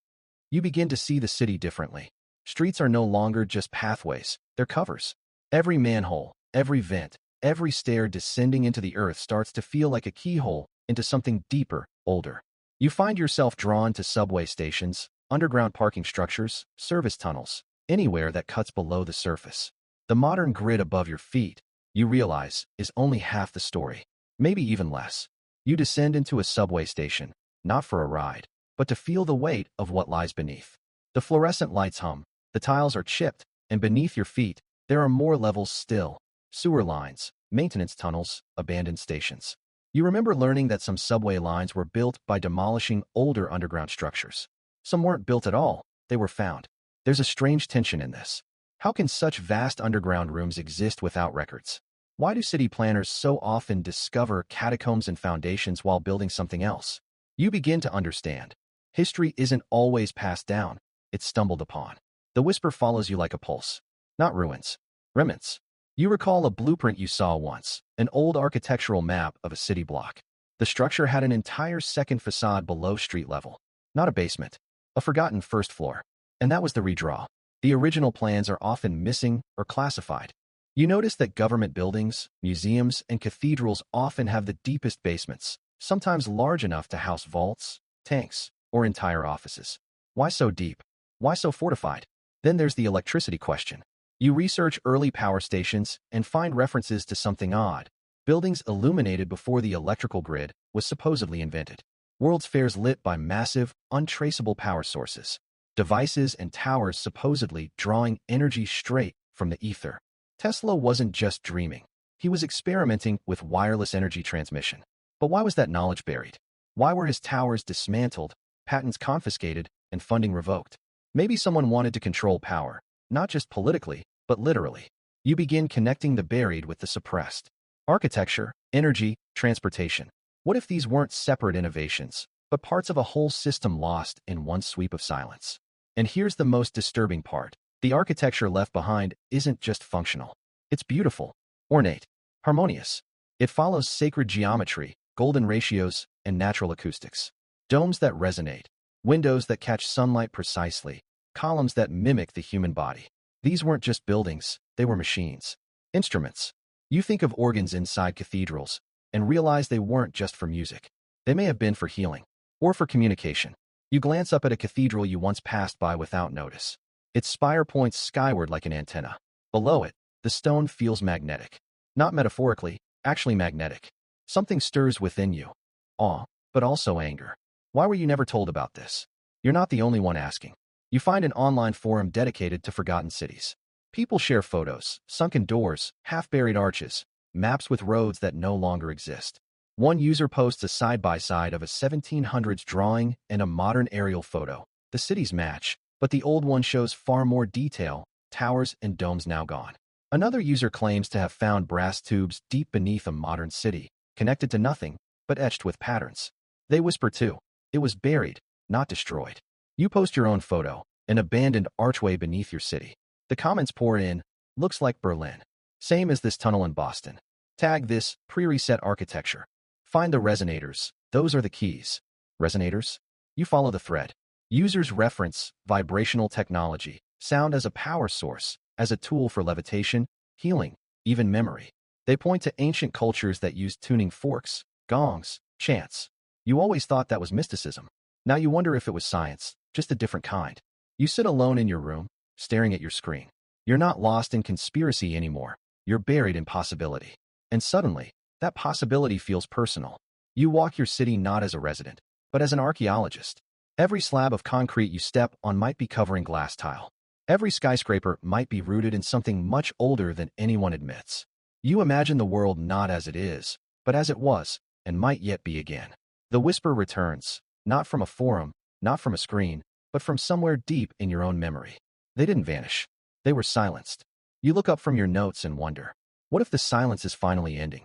You begin to see the city differently. Streets are no longer just pathways, they're covers. Every manhole, every vent, every stair descending into the earth starts to feel like a keyhole into something deeper, older. You find yourself drawn to subway stations, underground parking structures, service tunnels, anywhere that cuts below the surface. The modern grid above your feet, you realize, is only half the story, maybe even less. You descend into a subway station, not for a ride, but to feel the weight of what lies beneath. The fluorescent lights hum, the tiles are chipped, and beneath your feet, there are more levels still. Sewer lines, maintenance tunnels, abandoned stations. You remember learning that some subway lines were built by demolishing older underground structures. Some weren't built at all, they were found. There's a strange tension in this. How can such vast underground rooms exist without records? Why do city planners so often discover catacombs and foundations while building something else? You begin to understand. History isn't always passed down, it's stumbled upon. The whisper follows you like a pulse. Not ruins. Remnants. You recall a blueprint you saw once, an old architectural map of a city block. The structure had an entire second facade below street level. Not a basement. A forgotten first floor. And that was the redraw. The original plans are often missing or classified. You notice that government buildings, museums, and cathedrals often have the deepest basements, sometimes large enough to house vaults, tanks, or entire offices. Why so deep? Why so fortified? Then there's the electricity question. You research early power stations and find references to something odd. Buildings illuminated before the electrical grid was supposedly invented. World's fairs lit by massive, untraceable power sources. Devices and towers supposedly drawing energy straight from the ether. Tesla wasn't just dreaming. He was experimenting with wireless energy transmission. But why was that knowledge buried? Why were his towers dismantled, patents confiscated, and funding revoked? Maybe someone wanted to control power, not just politically, but literally. You begin connecting the buried with the suppressed. Architecture, energy, transportation. What if these weren't separate innovations, but parts of a whole system lost in one sweep of silence? And here's the most disturbing part. The architecture left behind isn't just functional. It's beautiful, ornate, harmonious. It follows sacred geometry, golden ratios, and natural acoustics. Domes that resonate, windows that catch sunlight precisely, columns that mimic the human body. These weren't just buildings, they were machines. Instruments. You think of organs inside cathedrals and realize they weren't just for music. They may have been for healing or for communication. You glance up at a cathedral you once passed by without notice. Its spire points skyward like an antenna. Below it, the stone feels magnetic. Not metaphorically, actually magnetic. Something stirs within you. Awe, but also anger. Why were you never told about this? You're not the only one asking. You find an online forum dedicated to forgotten cities. People share photos, sunken doors, half-buried arches, maps with roads that no longer exist. One user posts a side-by-side of a 1700s drawing and a modern aerial photo. The cities match, but the old one shows far more detail, towers and domes now gone. Another user claims to have found brass tubes deep beneath a modern city, connected to nothing, but etched with patterns. They whisper too. It was buried, not destroyed. You post your own photo, an abandoned archway beneath your city. The comments pour in, looks like Berlin. Same as this tunnel in Boston. Tag this, pre-reset architecture. Find the resonators, those are the keys. Resonators? You follow the thread. Users reference vibrational technology, sound as a power source, as a tool for levitation, healing, even memory. They point to ancient cultures that used tuning forks, gongs, chants. You always thought that was mysticism. Now you wonder if it was science, just a different kind. You sit alone in your room, staring at your screen. You're not lost in conspiracy anymore. You're buried in possibility. And suddenly, that possibility feels personal. You walk your city not as a resident, but as an archaeologist. Every slab of concrete you step on might be covering glass tile. Every skyscraper might be rooted in something much older than anyone admits. You imagine the world not as it is, but as it was, and might yet be again. The whisper returns, not from a forum, not from a screen, but from somewhere deep in your own memory. They didn't vanish. They were silenced. You look up from your notes and wonder, what if the silence is finally ending?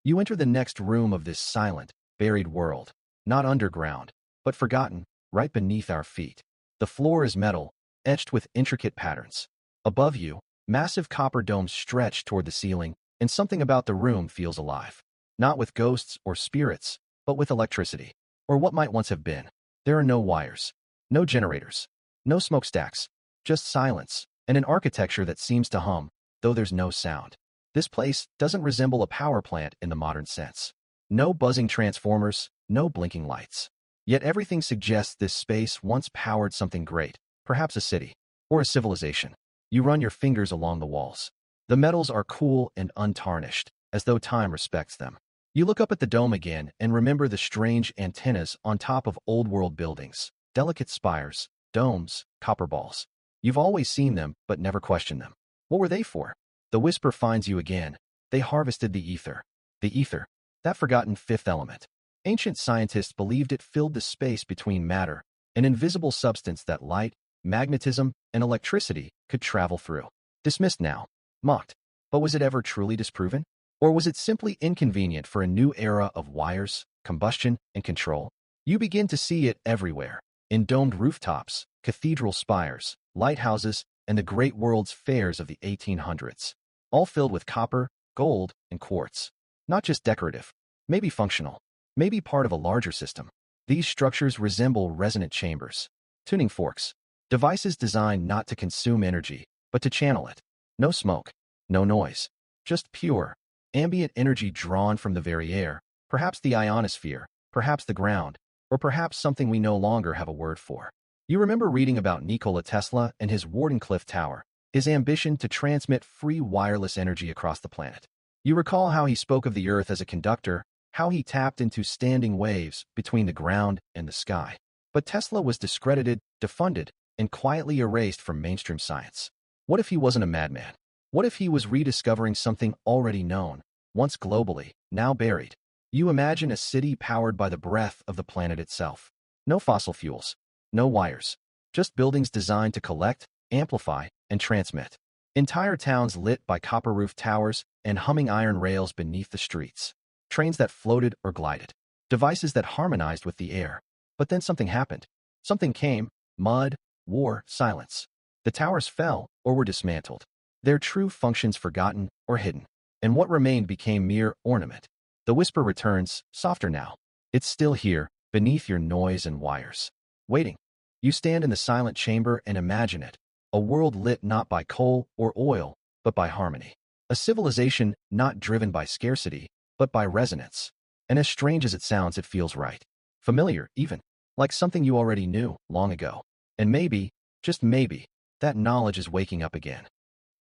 You enter the next room of this silent, buried world, not underground, but forgotten, right beneath our feet. The floor is metal, etched with intricate patterns. Above you, massive copper domes stretch toward the ceiling, and something about the room feels alive. Not with ghosts or spirits, but with electricity, or what might once have been. There are no wires, no generators, no smokestacks, just silence, and an architecture that seems to hum, though there's no sound. This place doesn't resemble a power plant in the modern sense. No buzzing transformers, no blinking lights. Yet everything suggests this space once powered something great, perhaps a city, or a civilization. You run your fingers along the walls. The metals are cool and untarnished, as though time respects them. You look up at the dome again and remember the strange antennas on top of old-world buildings, delicate spires, domes, copper balls. You've always seen them, but never questioned them. What were they for? The whisper finds you again. They harvested the ether. The ether, that forgotten fifth element. Ancient scientists believed it filled the space between matter, an invisible substance that light, magnetism, and electricity could travel through. Dismissed now. Mocked. But was it ever truly disproven? Or was it simply inconvenient for a new era of wires, combustion, and control? You begin to see it everywhere. In domed rooftops, cathedral spires, lighthouses, and the great world's fairs of the 1800s. All filled with copper, gold, and quartz. Not just decorative. Maybe functional. Maybe part of a larger system. These structures resemble resonant chambers. Tuning forks. Devices designed not to consume energy, but to channel it. No smoke. No noise. Just pure, ambient energy drawn from the very air, perhaps the ionosphere, perhaps the ground, or perhaps something we no longer have a word for. You remember reading about Nikola Tesla and his Wardenclyffe Tower, his ambition to transmit free wireless energy across the planet. You recall how he spoke of the Earth as a conductor, how he tapped into standing waves between the ground and the sky. But Tesla was discredited, defunded, and quietly erased from mainstream science. What if he wasn't a madman? What if he was rediscovering something already known, once globally, now buried? You imagine a city powered by the breath of the planet itself. No fossil fuels. No wires. just buildings designed to collect, amplify, and transmit. Entire towns lit by copper-roofed towers and humming iron rails beneath the streets. Trains that floated or glided. Devices that harmonized with the air. But then something happened. Something came: mud, war, silence. The towers fell or were dismantled, their true functions forgotten or hidden, and what remained became mere ornament. The whisper returns, softer now. It's still here, beneath your noise and wires. Waiting. You stand in the silent chamber and imagine it. A world lit not by coal or oil, but by harmony. A civilization not driven by scarcity, but by resonance. And as strange as it sounds, it feels right. Familiar, even. Like something you already knew, long ago. And maybe, just maybe, that knowledge is waking up again.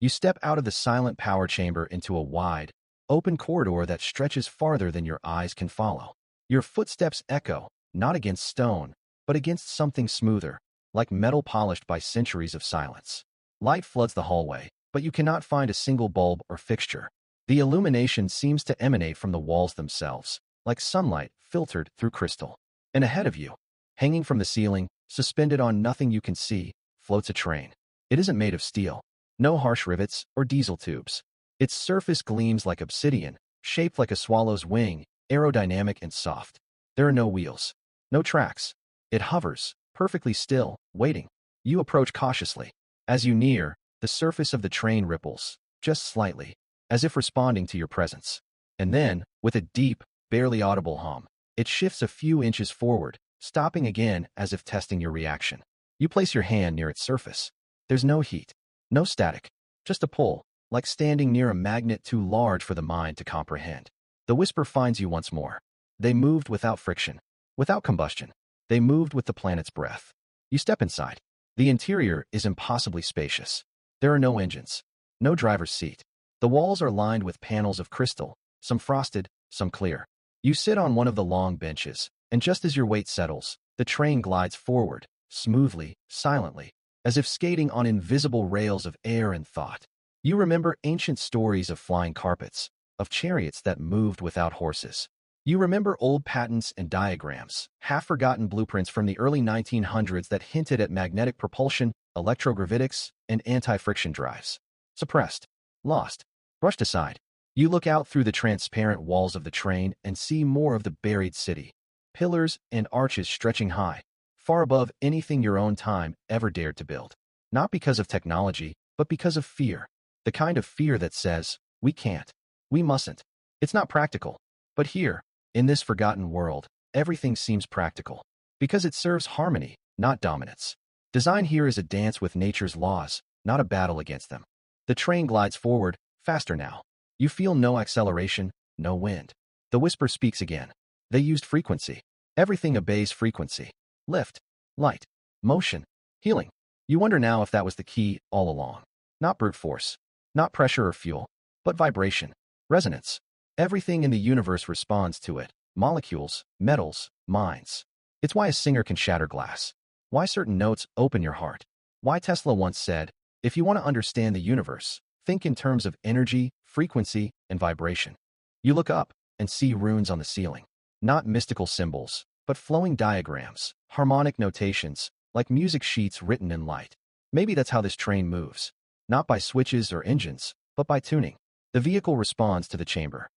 You step out of the silent power chamber into a wide, open corridor that stretches farther than your eyes can follow. Your footsteps echo, not against stone, but against something smoother, like metal polished by centuries of silence. Light floods the hallway, but you cannot find a single bulb or fixture. The illumination seems to emanate from the walls themselves, like sunlight filtered through crystal. And ahead of you, hanging from the ceiling, suspended on nothing you can see, floats a train. It isn't made of steel. No harsh rivets or diesel tubes. Its surface gleams like obsidian, shaped like a swallow's wing, aerodynamic and soft. There are no wheels. No tracks. It hovers, perfectly still, waiting. You approach cautiously. As you near, the surface of the train ripples, just slightly, as if responding to your presence. And then, with a deep, barely audible hum, it shifts a few inches forward, stopping again as if testing your reaction. You place your hand near its surface. There's no heat, no static, just a pull, like standing near a magnet too large for the mind to comprehend. The whisper finds you once more. They moved without friction, without combustion. They moved with the planet's breath. You step inside. The interior is impossibly spacious. There are no engines, no driver's seat. The walls are lined with panels of crystal, some frosted, some clear. You sit on one of the long benches, and just as your weight settles, the train glides forward, smoothly, silently, as if skating on invisible rails of air and thought. You remember ancient stories of flying carpets, of chariots that moved without horses. You remember old patents and diagrams, half-forgotten blueprints from the early 1900s that hinted at magnetic propulsion, electrogravitics, and anti-friction drives. Suppressed, lost, brushed aside. You look out through the transparent walls of the train and see more of the buried city. Pillars and arches stretching high, far above anything your own time ever dared to build. Not because of technology, but because of fear. The kind of fear that says, we can't, we mustn't. It's not practical. But here, in this forgotten world, everything seems practical. Because it serves harmony, not dominance. Design here is a dance with nature's laws, not a battle against them. The train glides forward, faster now. You feel no acceleration, no wind. The whisper speaks again. They used frequency. Everything obeys frequency. Lift, light, motion, healing. You wonder now if that was the key all along. Not brute force, not pressure or fuel, but vibration, resonance. Everything in the universe responds to it. Molecules, metals, minds. It's why a singer can shatter glass. Why certain notes open your heart. Why Tesla once said, if you want to understand the universe, think in terms of energy, frequency, and vibration. You look up and see runes on the ceiling. Not mystical symbols, but flowing diagrams, harmonic notations, like music sheets written in light. Maybe that's how this train moves. Not by switches or engines, but by tuning. The vehicle responds to the chamber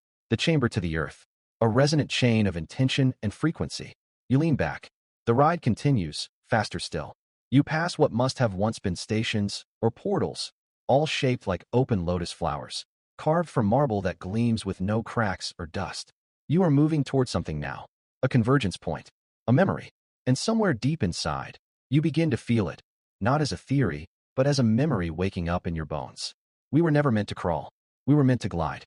to the earth. A resonant chain of intention and frequency. You lean back. The ride continues, faster still. You pass what must have once been stations or portals, all shaped like open lotus flowers, carved from marble that gleams with no cracks or dust. You are moving towards something now, a convergence point, a memory. And somewhere deep inside, you begin to feel it, not as a theory, but as a memory waking up in your bones. We were never meant to crawl. We were meant to glide.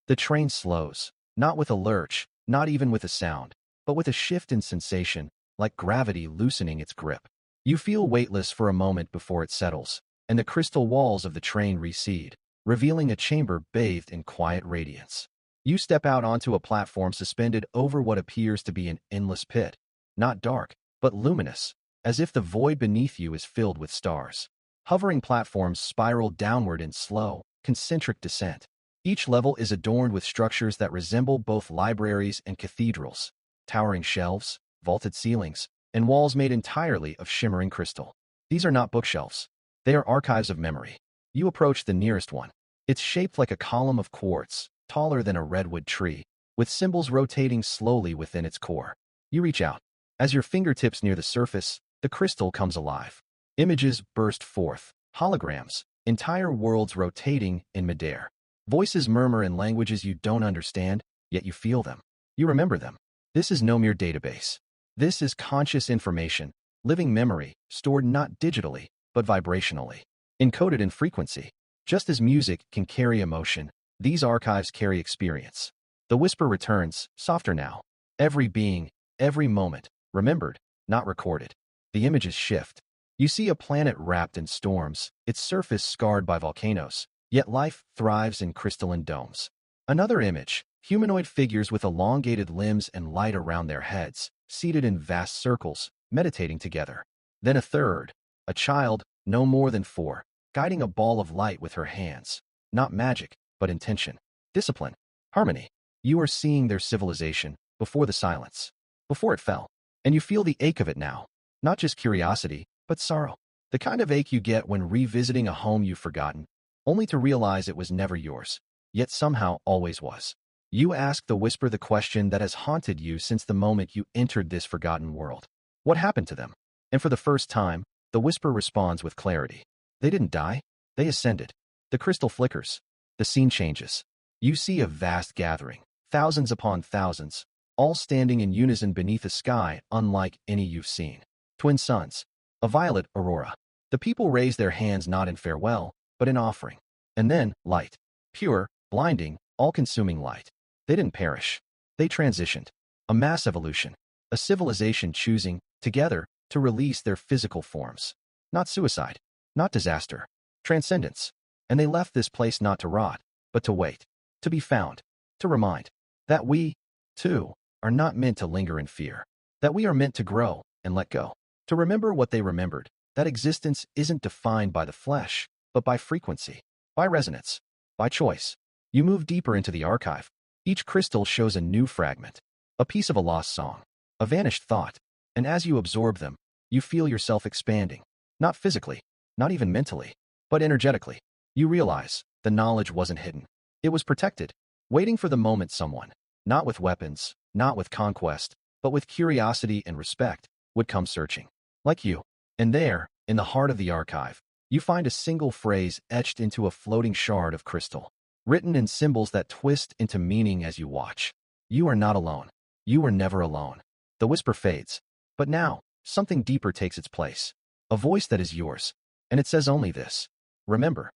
The train slows, not with a lurch, not even with a sound, but with a shift in sensation, like gravity loosening its grip. You feel weightless for a moment before it settles, and the crystal walls of the train recede, revealing a chamber bathed in quiet radiance. You step out onto a platform suspended over what appears to be an endless pit, not dark, but luminous, as if the void beneath you is filled with stars. Hovering platforms spiral downward in slow, concentric descent. Each level is adorned with structures that resemble both libraries and cathedrals, towering shelves, vaulted ceilings, and walls made entirely of shimmering crystal. These are not bookshelves. They are archives of memory. You approach the nearest one. It's shaped like a column of quartz, taller than a redwood tree, with symbols rotating slowly within its core. You reach out. As your fingertips near the surface, the crystal comes alive. Images burst forth, holograms, entire worlds rotating in midair. Voices murmur in languages you don't understand, yet you feel them. You remember them. This is no mere database. This is conscious information, living memory, stored not digitally, but vibrationally, encoded in frequency. Just as music can carry emotion, these archives carry experience. The whisper returns, softer now. Every being, every moment, remembered, not recorded. The images shift. You see a planet wrapped in storms, its surface scarred by volcanoes, yet life thrives in crystalline domes. Another image, humanoid figures with elongated limbs and light around their heads, seated in vast circles, meditating together. Then a third, a child, no more than 4, guiding a ball of light with her hands. Not magic, but intention, discipline, harmony. You are seeing their civilization, before the silence, before it fell. And you feel the ache of it now. Not just curiosity, but sorrow. The kind of ache you get when revisiting a home you've forgotten, only to realize it was never yours, yet somehow always was. You ask the whisper the question that has haunted you since the moment you entered this forgotten world. What happened to them? And for the first time, the whisper responds with clarity. They didn't die. They ascended. The crystal flickers. The scene changes. You see a vast gathering, thousands upon thousands, all standing in unison beneath a sky unlike any you've seen. Twin suns, a violet aurora. The people raise their hands not in farewell, but in offering. And then, light. Pure, blinding, all-consuming light. They didn't perish. They transitioned. A mass evolution. A civilization choosing, together, to release their physical forms. Not suicide. Not disaster. Transcendence. And they left this place not to rot, but to wait. To be found. To remind. That we, too, are not meant to linger in fear. That we are meant to grow and let go. To remember what they remembered. That existence isn't defined by the flesh, but by frequency, by resonance, by choice. You move deeper into the archive. Each crystal shows a new fragment, a piece of a lost song, a vanished thought. And as you absorb them, you feel yourself expanding. Not physically, not even mentally, but energetically. You realize the knowledge wasn't hidden. It was protected, waiting for the moment someone, not with weapons, not with conquest, but with curiosity and respect, would come searching. Like you. And there, in the heart of the archive, you find a single phrase etched into a floating shard of crystal, written in symbols that twist into meaning as you watch. You are not alone. You were never alone. The whisper fades. But now, something deeper takes its place. A voice that is yours. And it says only this. Remember.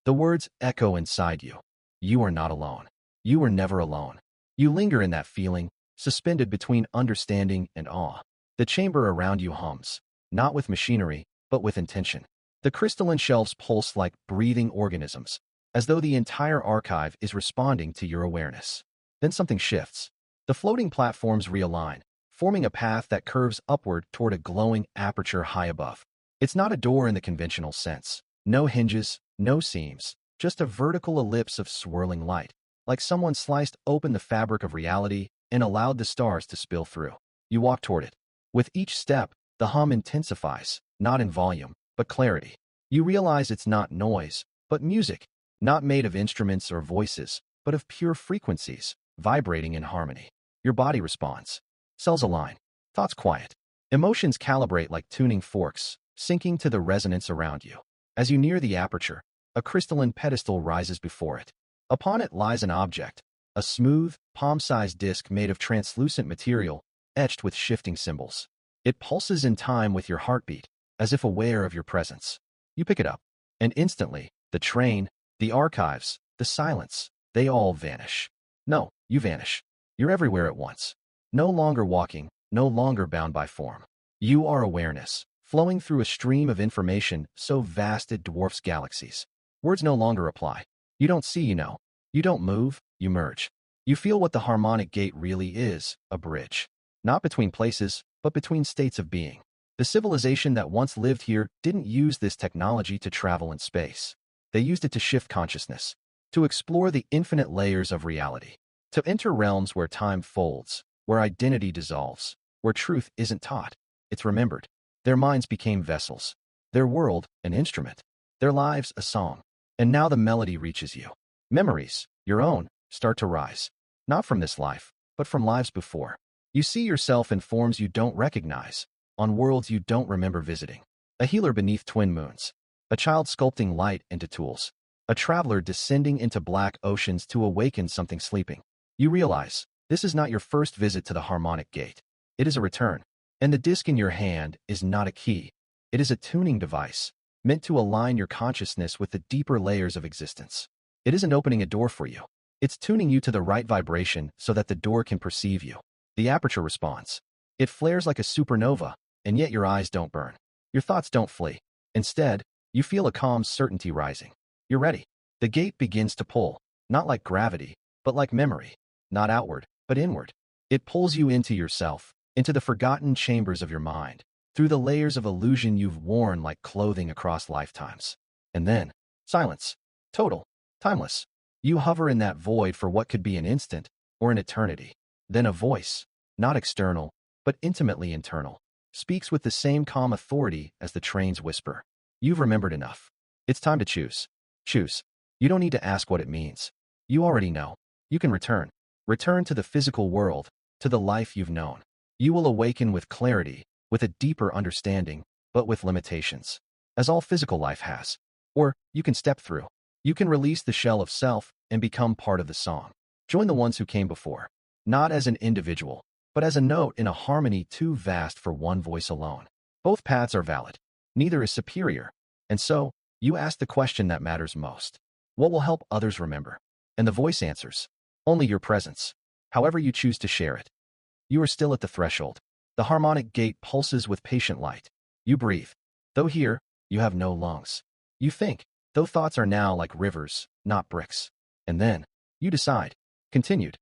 The words echo inside you. You are not alone. You were never alone. You linger in that feeling, suspended between understanding and awe. The chamber around you hums. Not with machinery, but with intention. The crystalline shelves pulse like breathing organisms, as though the entire archive is responding to your awareness. Then something shifts. The floating platforms realign, forming a path that curves upward toward a glowing aperture high above. It's not a door in the conventional sense. No hinges, no seams, just a vertical ellipse of swirling light, like someone sliced open the fabric of reality and allowed the stars to spill through. You walk toward it. With each step, the hum intensifies, not in volume, but clarity. You realize it's not noise, but music, not made of instruments or voices, but of pure frequencies, vibrating in harmony. Your body responds. Cells align. Thoughts quiet. Emotions calibrate like tuning forks, syncing to the resonance around you. As you near the aperture, a crystalline pedestal rises before it. Upon it lies an object, a smooth, palm-sized disc made of translucent material, etched with shifting symbols. It pulses in time with your heartbeat, as if aware of your presence. You pick it up, and instantly, the train, the archives, the silence, they all vanish. No, you vanish. You're everywhere at once. No longer walking, no longer bound by form. You are awareness, flowing through a stream of information so vast it dwarfs galaxies. Words no longer apply. You don't see, you know. You don't move, you merge. You feel what the harmonic gate really is, a bridge. Not between places, but between states of being. The civilization that once lived here didn't use this technology to travel in space. They used it to shift consciousness, to explore the infinite layers of reality, to enter realms where time folds, where identity dissolves, where truth isn't taught, it's remembered. Their minds became vessels. Their world, an instrument. Their lives, a song. And now the melody reaches you. Memories, your own, start to rise. Not from this life, but from lives before. You see yourself in forms you don't recognize, on worlds you don't remember visiting. A healer beneath twin moons. A child sculpting light into tools. A traveler descending into black oceans to awaken something sleeping. You realize, this is not your first visit to the harmonic gate. It is a return. And the disc in your hand is not a key. It is a tuning device, meant to align your consciousness with the deeper layers of existence. It isn't opening a door for you. It's tuning you to the right vibration so that the door can perceive you. The aperture responds. It flares like a supernova, and yet your eyes don't burn. Your thoughts don't flee. Instead, you feel a calm certainty rising. You're ready. The gate begins to pull, not like gravity, but like memory. Not outward, but inward. It pulls you into yourself, into the forgotten chambers of your mind, through the layers of illusion you've worn like clothing across lifetimes. And then, silence. Total. Timeless. You hover in that void for what could be an instant, or an eternity. Then a voice, not external, but intimately internal, speaks with the same calm authority as the train's whisper. You've remembered enough. It's time to choose. Choose. You don't need to ask what it means. You already know. You can return. Return to the physical world, to the life you've known. You will awaken with clarity, with a deeper understanding, but with limitations, as all physical life has. Or, you can step through. You can release the shell of self and become part of the song. Join the ones who came before, not as an individual, but as a note in a harmony too vast for one voice alone. Both paths are valid. Neither is superior. And so, you ask the question that matters most. What will help others remember? And the voice answers. Only your presence. However you choose to share it. You are still at the threshold. The harmonic gate pulses with patient light. You breathe. Though here, you have no lungs. You think, though thoughts are now like rivers, not bricks. And then, you decide. Continued.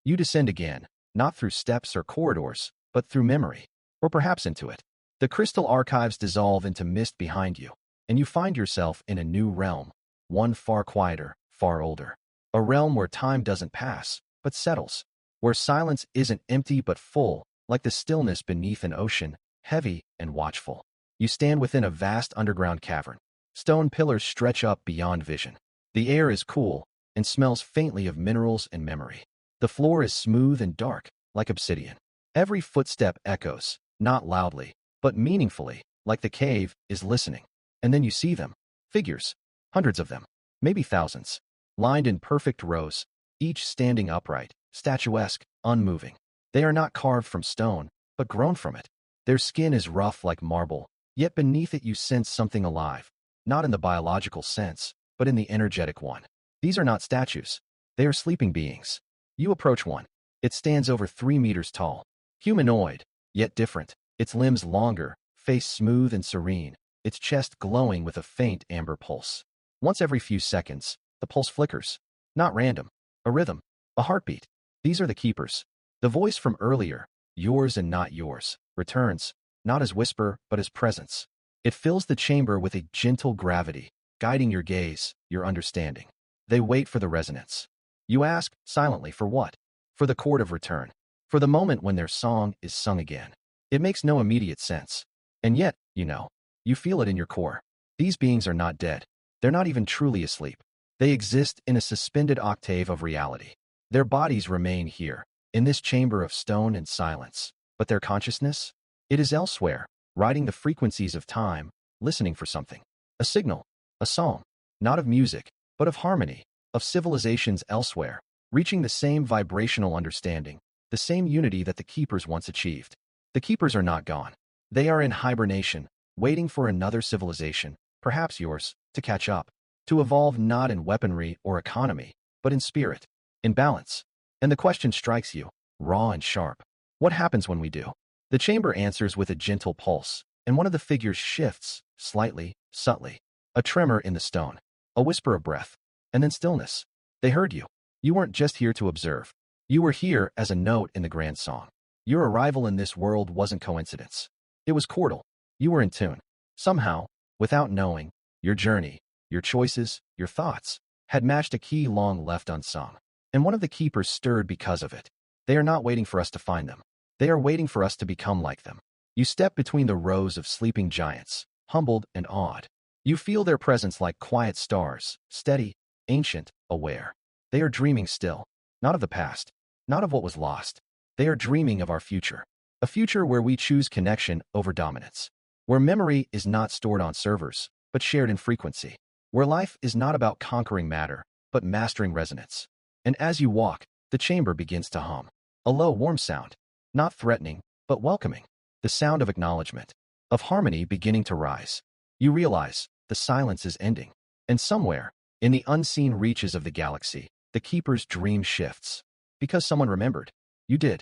You descend again, not through steps or corridors, but through memory. Or perhaps into it. The crystal archives dissolve into mist behind you, and you find yourself in a new realm, one far quieter, far older. A realm where time doesn't pass, but settles. Where silence isn't empty but full, like the stillness beneath an ocean, heavy and watchful. You stand within a vast underground cavern. Stone pillars stretch up beyond vision. The air is cool and smells faintly of minerals and memory. The floor is smooth and dark, like obsidian. Every footstep echoes, not loudly, but meaningfully, like the cave is listening. And then you see them. Figures. Hundreds of them. Maybe thousands. Lined in perfect rows, each standing upright, statuesque, unmoving. They are not carved from stone, but grown from it. Their skin is rough like marble, yet beneath it you sense something alive. Not in the biological sense, but in the energetic one. These are not statues. They are sleeping beings. You approach one. It stands over 3 meters tall. Humanoid, yet different. Its limbs longer, face smooth and serene, its chest glowing with a faint amber pulse. Once every few seconds, the pulse flickers. Not random. A rhythm. A heartbeat. These are the keepers. The voice from earlier, yours and not yours, returns, not as whisper, but as presence. It fills the chamber with a gentle gravity, guiding your gaze, your understanding. They wait for the resonance. You ask, silently, for what? For the chord of return. For the moment when their song is sung again. It makes no immediate sense. And yet, you feel it in your core. These beings are not dead. They're not even truly asleep. They exist in a suspended octave of reality. Their bodies remain here, in this chamber of stone and silence. But their consciousness? It is elsewhere, riding the frequencies of time, listening for something. A signal. A song. Not of music, but of harmony, of civilizations elsewhere, reaching the same vibrational understanding, the same unity that the keepers once achieved. The keepers are not gone. They are in hibernation, waiting for another civilization, perhaps yours, to catch up. To evolve not in weaponry or economy, but in spirit, in balance. And the question strikes you, raw and sharp. What happens when we do? The chamber answers with a gentle pulse, and one of the figures shifts, slightly, subtly. A tremor in the stone, a whisper of breath, and then stillness. They heard you. You weren't just here to observe. You were here as a note in the grand song. Your arrival in this world wasn't coincidence. It was chordal. You were in tune. Somehow, without knowing, your journey, your choices, your thoughts, had matched a key long left unsung. And one of the keepers stirred because of it. They are not waiting for us to find them. They are waiting for us to become like them. You step between the rows of sleeping giants, humbled and awed. You feel their presence like quiet stars, steady, ancient, aware. They are dreaming still, not of the past, not of what was lost. They are dreaming of our future, a future where we choose connection over dominance, where memory is not stored on servers, but shared in frequency, where life is not about conquering matter, but mastering resonance. And as you walk, the chamber begins to hum. A low, warm sound, not threatening, but welcoming. The sound of acknowledgement, of harmony beginning to rise. You realize the silence is ending. And somewhere, in the unseen reaches of the galaxy, the keeper's dream shifts. Because someone remembered. You did.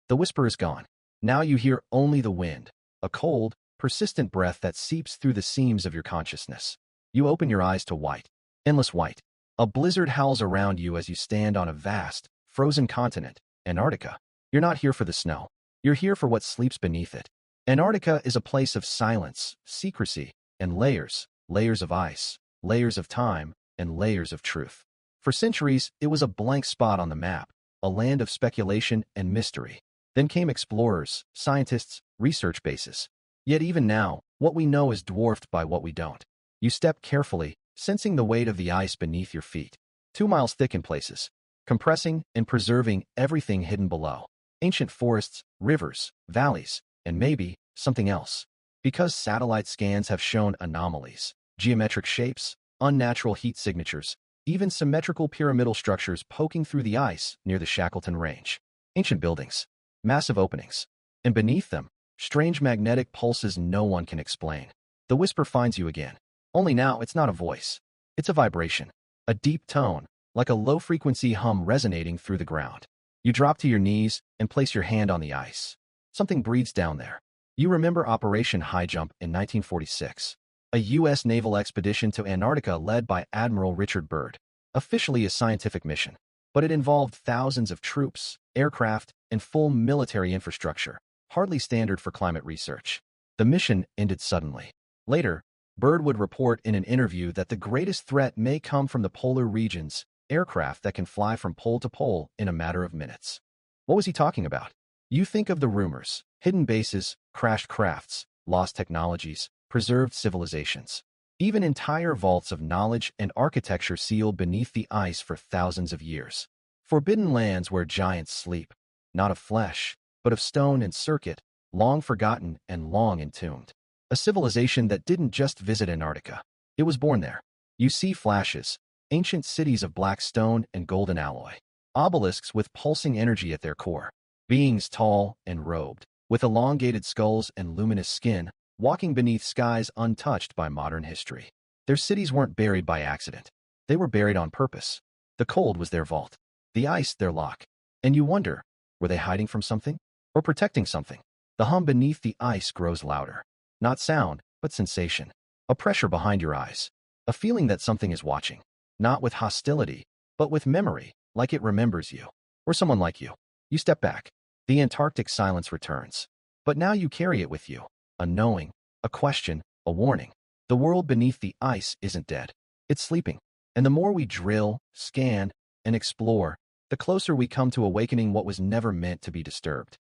The whisper is gone. Now you hear only the wind, a cold, persistent breath that seeps through the seams of your consciousness. You open your eyes to white, endless white. A blizzard howls around you as you stand on a vast, frozen continent, Antarctica. You're not here for the snow. You're here for what sleeps beneath it. Antarctica is a place of silence, secrecy, and layers, layers of ice, layers of time, and layers of truth. For centuries, it was a blank spot on the map, a land of speculation and mystery. Then came explorers, scientists, research bases. Yet even now, what we know is dwarfed by what we don't. You step carefully, sensing the weight of the ice beneath your feet. 2 miles thick in places, compressing and preserving everything hidden below. Ancient forests, rivers, valleys, and maybe something else. Because satellite scans have shown anomalies, geometric shapes, unnatural heat signatures, even symmetrical pyramidal structures poking through the ice near the Shackleton Range. Ancient buildings, massive openings, and beneath them, strange magnetic pulses no one can explain. The whisper finds you again. Only now it's not a voice. It's a vibration, a deep tone, like a low-frequency hum resonating through the ground. You drop to your knees and place your hand on the ice. Something breathes down there. You remember Operation High Jump in 1946, a U.S. naval expedition to Antarctica led by Admiral Richard Byrd, officially a scientific mission. But it involved thousands of troops, aircraft, and full military infrastructure, hardly standard for climate research. The mission ended suddenly. Later, Byrd would report in an interview that the greatest threat may come from the polar regions, aircraft that can fly from pole to pole in a matter of minutes. What was he talking about? You think of the rumors, hidden bases, crashed crafts, lost technologies, preserved civilizations. Even entire vaults of knowledge and architecture sealed beneath the ice for thousands of years. Forbidden lands where giants sleep, not of flesh, but of stone and circuit, long forgotten and long entombed. A civilization that didn't just visit Antarctica. It was born there. You see flashes, ancient cities of black stone and golden alloy. Obelisks with pulsing energy at their core. Beings tall and robed, with elongated skulls and luminous skin, walking beneath skies untouched by modern history. Their cities weren't buried by accident. They were buried on purpose. The cold was their vault, the ice their lock. And you wonder, were they hiding from something? Or protecting something? The hum beneath the ice grows louder. Not sound, but sensation. A pressure behind your eyes. A feeling that something is watching. Not with hostility, but with memory, like it remembers you. Or someone like you. You step back. The Antarctic silence returns. But now you carry it with you. A knowing, a question, a warning. The world beneath the ice isn't dead. It's sleeping. And the more we drill, scan, and explore, the closer we come to awakening what was never meant to be disturbed.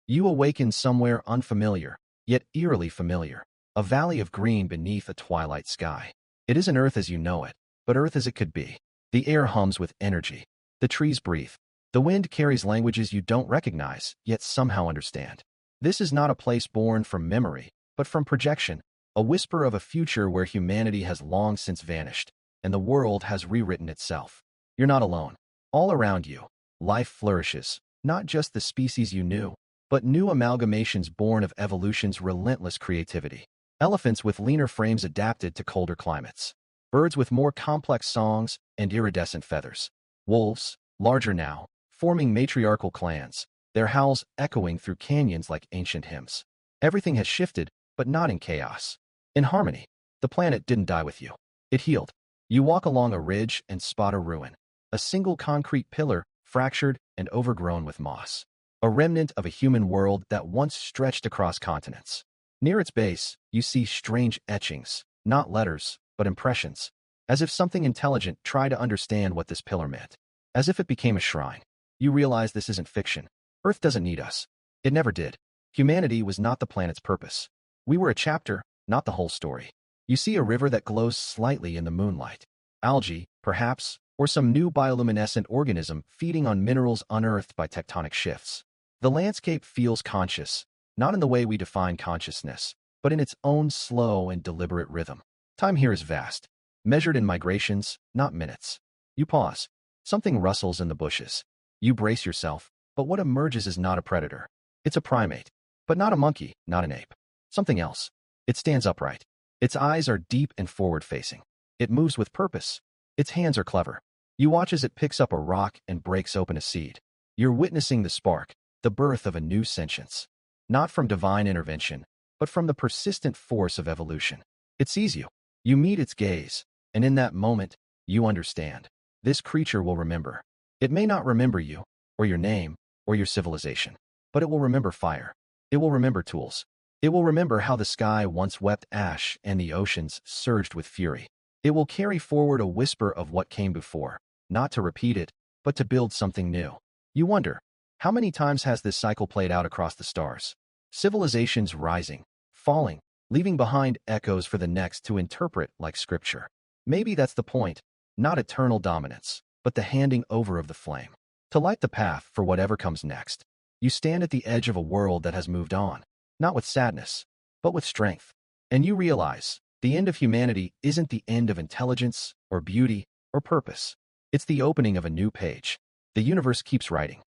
You awaken somewhere unfamiliar, yet eerily familiar. A valley of green beneath a twilight sky. It isn't Earth as you know it, but Earth as it could be. The air hums with energy. The trees breathe. The wind carries languages you don't recognize, yet somehow understand. This is not a place born from memory, but from projection, a whisper of a future where humanity has long since vanished, and the world has rewritten itself. You're not alone. All around you, life flourishes, not just the species you knew, but new amalgamations born of evolution's relentless creativity. Elephants with leaner frames adapted to colder climates. Birds with more complex songs and iridescent feathers. Wolves, larger now, forming matriarchal clans, their howls echoing through canyons like ancient hymns. Everything has shifted, but not in chaos. In harmony. The planet didn't die with you. It healed. You walk along a ridge and spot a ruin. A single concrete pillar, fractured and overgrown with moss. A remnant of a human world that once stretched across continents. Near its base, you see strange etchings, not letters, but impressions. As if something intelligent tried to understand what this pillar meant. As if it became a shrine. You realize this isn't fiction. Earth doesn't need us. It never did. Humanity was not the planet's purpose. We were a chapter, not the whole story. You see a river that glows slightly in the moonlight. Algae, perhaps, or some new bioluminescent organism feeding on minerals unearthed by tectonic shifts. The landscape feels conscious, not in the way we define consciousness, but in its own slow and deliberate rhythm. Time here is vast, measured in migrations, not minutes. You pause. Something rustles in the bushes. You brace yourself, but what emerges is not a predator. It's a primate, but not a monkey, not an ape. Something else. It stands upright. Its eyes are deep and forward-facing. It moves with purpose. Its hands are clever. You watch as it picks up a rock and breaks open a seed. You're witnessing the spark, the birth of a new sentience. Not from divine intervention, but from the persistent force of evolution. It sees you. You meet its gaze, and in that moment, you understand. This creature will remember. It may not remember you, or your name, or your civilization, but it will remember fire. It will remember tools. It will remember how the sky once wept ash and the oceans surged with fury. It will carry forward a whisper of what came before, not to repeat it, but to build something new. You wonder, how many times has this cycle played out across the stars? Civilizations rising, falling, leaving behind echoes for the next to interpret like scripture. Maybe that's the point, not eternal dominance, but the handing over of the flame. To light the path for whatever comes next, you stand at the edge of a world that has moved on, not with sadness, but with strength. And you realize, the end of humanity isn't the end of intelligence, or beauty, or purpose. It's the opening of a new page. The universe keeps writing.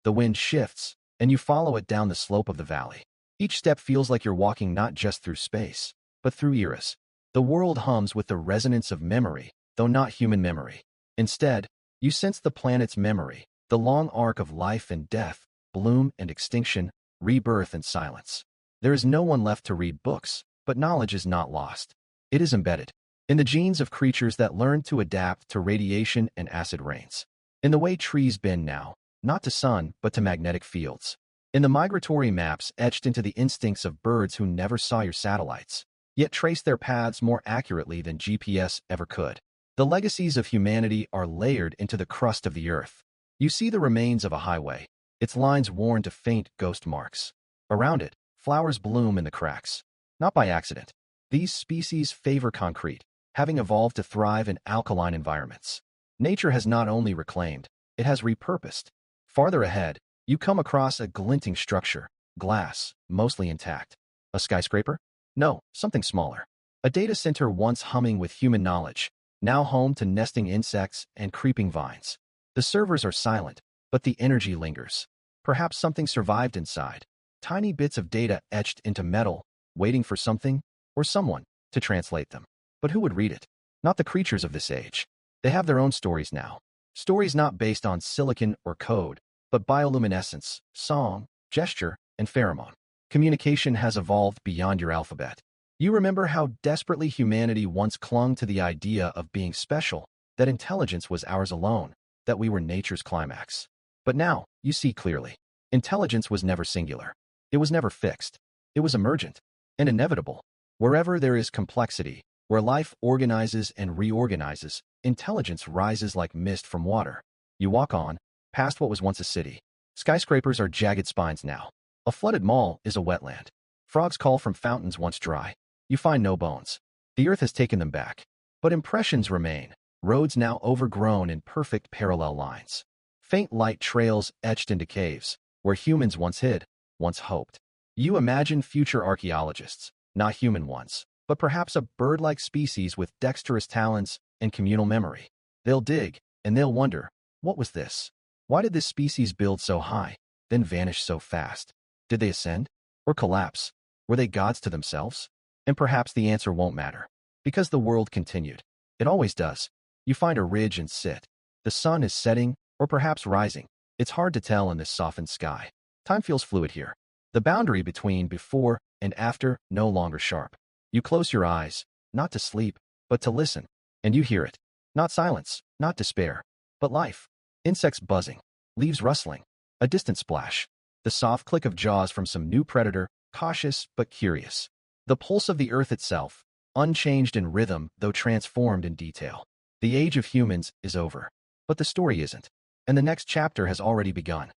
The wind shifts, and you follow it down the slope of the valley. Each step feels like you're walking not just through space, but through eras. The world hums with the resonance of memory, though not human memory. Instead, you sense the planet's memory, the long arc of life and death, bloom and extinction, rebirth and silence. There is no one left to read books, but knowledge is not lost. It is embedded in the genes of creatures that learn to adapt to radiation and acid rains. In the way trees bend now, not to sun, but to magnetic fields. In the migratory maps etched into the instincts of birds who never saw your satellites, yet trace their paths more accurately than GPS ever could. The legacies of humanity are layered into the crust of the earth. You see the remains of a highway, its lines worn to faint ghost marks. Around it, flowers bloom in the cracks. Not by accident. These species favor concrete, having evolved to thrive in alkaline environments. Nature has not only reclaimed, it has repurposed. Farther ahead, you come across a glinting structure, glass, mostly intact. A skyscraper? No, something smaller. A data center once humming with human knowledge, now home to nesting insects and creeping vines. The servers are silent, but the energy lingers. Perhaps something survived inside. Tiny bits of data etched into metal, waiting for something, or someone, to translate them. But who would read it? Not the creatures of this age. They have their own stories now. Stories not based on silicon or code, but bioluminescence, song, gesture, and pheromone. Communication has evolved beyond your alphabet. You remember how desperately humanity once clung to the idea of being special, that intelligence was ours alone, that we were nature's climax. But now, you see clearly. Intelligence was never singular. It was never fixed. It was emergent and inevitable. Wherever there is complexity, where life organizes and reorganizes, intelligence rises like mist from water. You walk on, past what was once a city. Skyscrapers are jagged spines now. A flooded mall is a wetland. Frogs call from fountains once dry. You find no bones. The earth has taken them back. But impressions remain, roads now overgrown in perfect parallel lines. Faint light trails etched into caves, where humans once hid, once hoped. You imagine future archaeologists, not human ones, but perhaps a bird-like species with dexterous talons and communal memory. They'll dig, and they'll wonder, what was this? Why did this species build so high, then vanish so fast? Did they ascend? Or collapse? Were they gods to themselves? And perhaps the answer won't matter. Because the world continued. It always does. You find a ridge and sit. The sun is setting, or perhaps rising. It's hard to tell in this softened sky. Time feels fluid here. The boundary between before and after no longer sharp. You close your eyes, not to sleep, but to listen. And you hear it. Not silence, not despair, but life. Insects buzzing, leaves rustling, a distant splash. The soft click of jaws from some new predator, cautious but curious. The pulse of the earth itself, unchanged in rhythm though transformed in detail. The age of humans is over. But the story isn't. And the next chapter has already begun.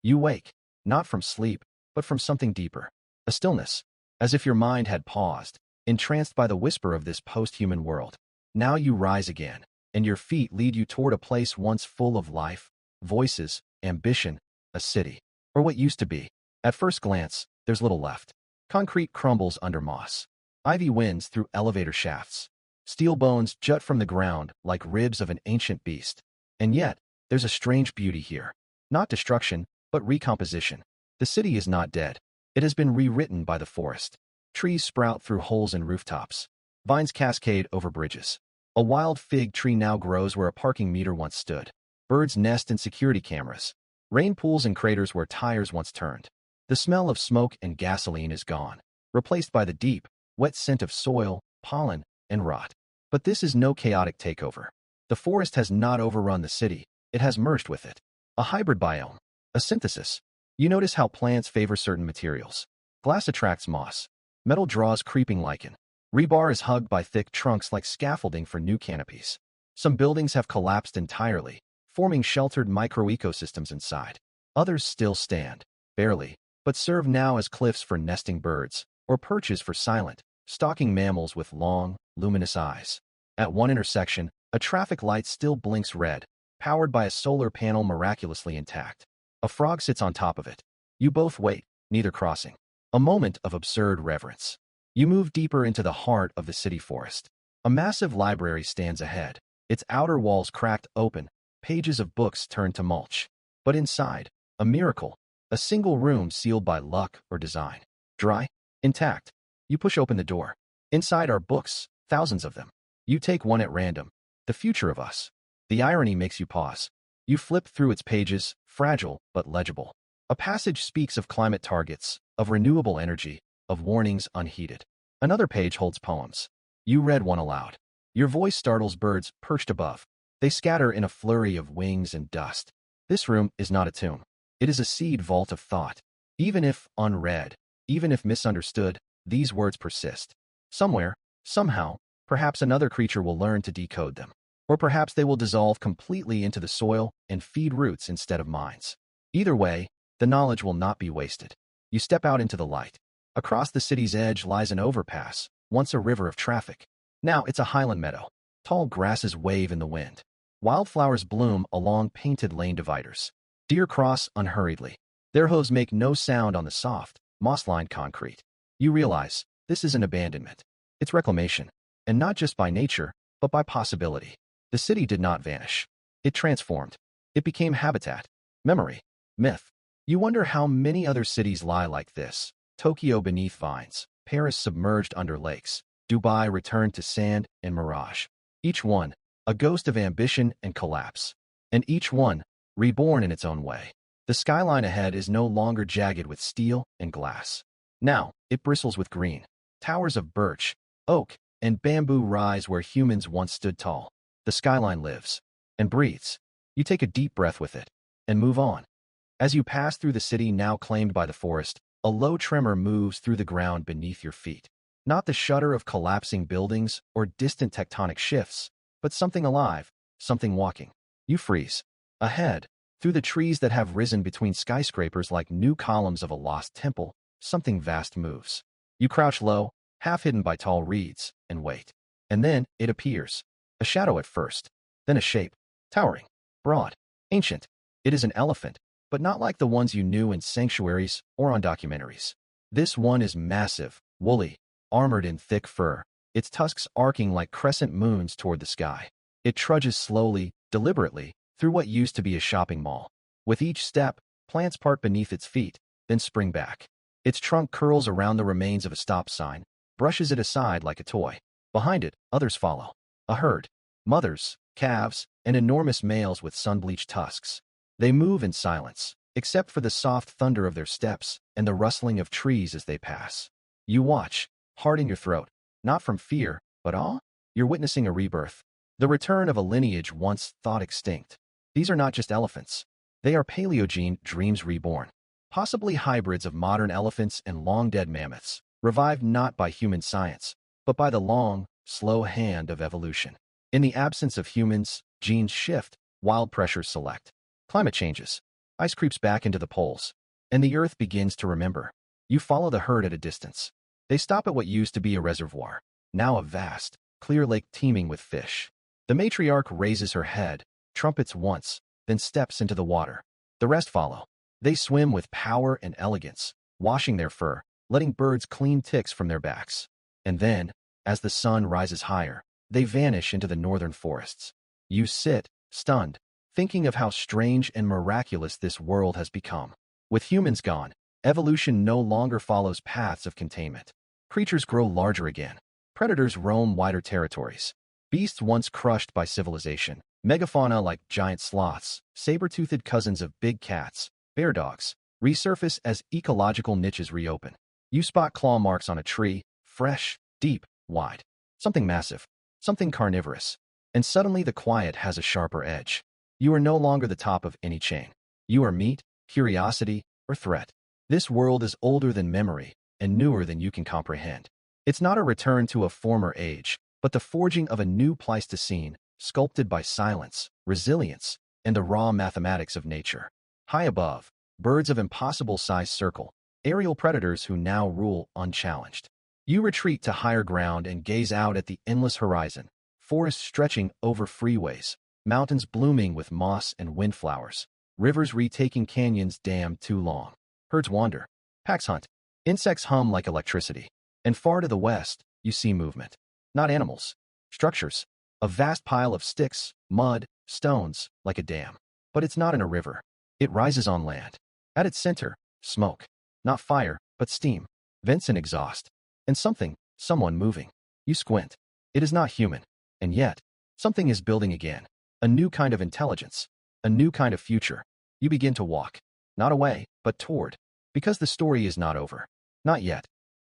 You wake, not from sleep, but from something deeper. A stillness, as if your mind had paused, entranced by the whisper of this post-human world. Now you rise again, and your feet lead you toward a place once full of life, voices, ambition, a city. Or what used to be. At first glance, there's little left. Concrete crumbles under moss. Ivy winds through elevator shafts. Steel bones jut from the ground like ribs of an ancient beast. And yet, there's a strange beauty here. Not destruction, but recomposition. The city is not dead. It has been rewritten by the forest. Trees sprout through holes in rooftops. Vines cascade over bridges. A wild fig tree now grows where a parking meter once stood. Birds nest in security cameras. Rain pools in craters where tires once turned. The smell of smoke and gasoline is gone, replaced by the deep, wet scent of soil, pollen, and rot. But this is no chaotic takeover. The forest has not overrun the city, it has merged with it. A hybrid biome. A synthesis. You notice how plants favor certain materials. Glass attracts moss. Metal draws creeping lichen. Rebar is hugged by thick trunks like scaffolding for new canopies. Some buildings have collapsed entirely, forming sheltered microecosystems inside. Others still stand, barely, but serve now as cliffs for nesting birds, or perches for silent, stalking mammals with long, luminous eyes. At one intersection, a traffic light still blinks red, powered by a solar panel miraculously intact. A frog sits on top of it. You both wait, neither crossing. A moment of absurd reverence. You move deeper into the heart of the city forest. A massive library stands ahead, its outer walls cracked open, pages of books turned to mulch. But inside, a miracle, a single room sealed by luck or design. Dry, intact. You push open the door. Inside are books, thousands of them. You take one at random. The Future of Us. The irony makes you pause. You flip through its pages, fragile but legible. A passage speaks of climate targets, of renewable energy, of warnings unheeded. Another page holds poems. You read one aloud. Your voice startles birds perched above. They scatter in a flurry of wings and dust. This room is not a tomb. It is a seed vault of thought. Even if unread, even if misunderstood, these words persist. Somewhere, somehow, perhaps another creature will learn to decode them. Or perhaps they will dissolve completely into the soil and feed roots instead of minds. Either way, the knowledge will not be wasted. You step out into the light. Across the city's edge lies an overpass, once a river of traffic. Now it's a highland meadow. Tall grasses wave in the wind. Wildflowers bloom along painted lane dividers. Deer cross unhurriedly. Their hooves make no sound on the soft, moss-lined concrete. You realize, this isn't abandonment. It's reclamation. And not just by nature, but by possibility. The city did not vanish. It transformed. It became habitat, memory, myth. You wonder how many other cities lie like this. Tokyo beneath vines, Paris submerged under lakes, Dubai returned to sand and mirage. Each one, a ghost of ambition and collapse. And each one, reborn in its own way. The skyline ahead is no longer jagged with steel and glass. Now, it bristles with green. Towers of birch, oak, and bamboo rise where humans once stood tall. The skyline lives and breathes. You take a deep breath with it and move on. As you pass through the city now claimed by the forest, a low tremor moves through the ground beneath your feet. Not the shudder of collapsing buildings or distant tectonic shifts, but something alive, something walking. You freeze. Ahead, through the trees that have risen between skyscrapers like new columns of a lost temple, something vast moves. You crouch low, half hidden by tall reeds, and wait. And then it appears. A shadow at first, then a shape, towering, broad, ancient. It is an elephant, but not like the ones you knew in sanctuaries or on documentaries. This one is massive, woolly, armored in thick fur, its tusks arcing like crescent moons toward the sky. It trudges slowly, deliberately, through what used to be a shopping mall. With each step, plants part beneath its feet, then spring back. Its trunk curls around the remains of a stop sign, brushes it aside like a toy. Behind it, others follow. A herd. Mothers, calves, and enormous males with sun-bleached tusks. They move in silence, except for the soft thunder of their steps and the rustling of trees as they pass. You watch, heart in your throat, not from fear, but awe. You're witnessing a rebirth, the return of a lineage once thought extinct. These are not just elephants. They are Paleogene dreams reborn, possibly hybrids of modern elephants and long-dead mammoths, revived not by human science, but by the long, slow hand of evolution. In the absence of humans, genes shift, wild pressures select. Climate changes. Ice creeps back into the poles, and the earth begins to remember. You follow the herd at a distance. They stop at what used to be a reservoir, now a vast, clear lake teeming with fish. The matriarch raises her head, trumpets once, then steps into the water. The rest follow. They swim with power and elegance, washing their fur, letting birds clean ticks from their backs. And then, as the sun rises higher, they vanish into the northern forests. You sit, stunned, thinking of how strange and miraculous this world has become. With humans gone, evolution no longer follows paths of containment. Creatures grow larger again. Predators roam wider territories. Beasts once crushed by civilization, megafauna like giant sloths, saber-toothed cousins of big cats, bear dogs, resurface as ecological niches reopen. You spot claw marks on a tree, fresh, deep, wide. Something massive, something carnivorous. And suddenly the quiet has a sharper edge. You are no longer the top of any chain. You are meat, curiosity, or threat. This world is older than memory and newer than you can comprehend. It's not a return to a former age, but the forging of a new Pleistocene, sculpted by silence, resilience, and the raw mathematics of nature. High above, birds of impossible size circle, aerial predators who now rule unchallenged. You retreat to higher ground and gaze out at the endless horizon, forests stretching over freeways, mountains blooming with moss and windflowers, rivers retaking canyons dammed too long. Herds wander, packs hunt, insects hum like electricity. And far to the west, you see movement. Not animals, structures. A vast pile of sticks, mud, stones, like a dam. But it's not in a river. It rises on land. At its center, smoke. Not fire, but steam. Vents and exhaust. And someone moving. You squint. It is not human. And yet, something is building again. A new kind of intelligence. A new kind of future. You begin to walk. Not away, but toward. Because the story is not over. Not yet.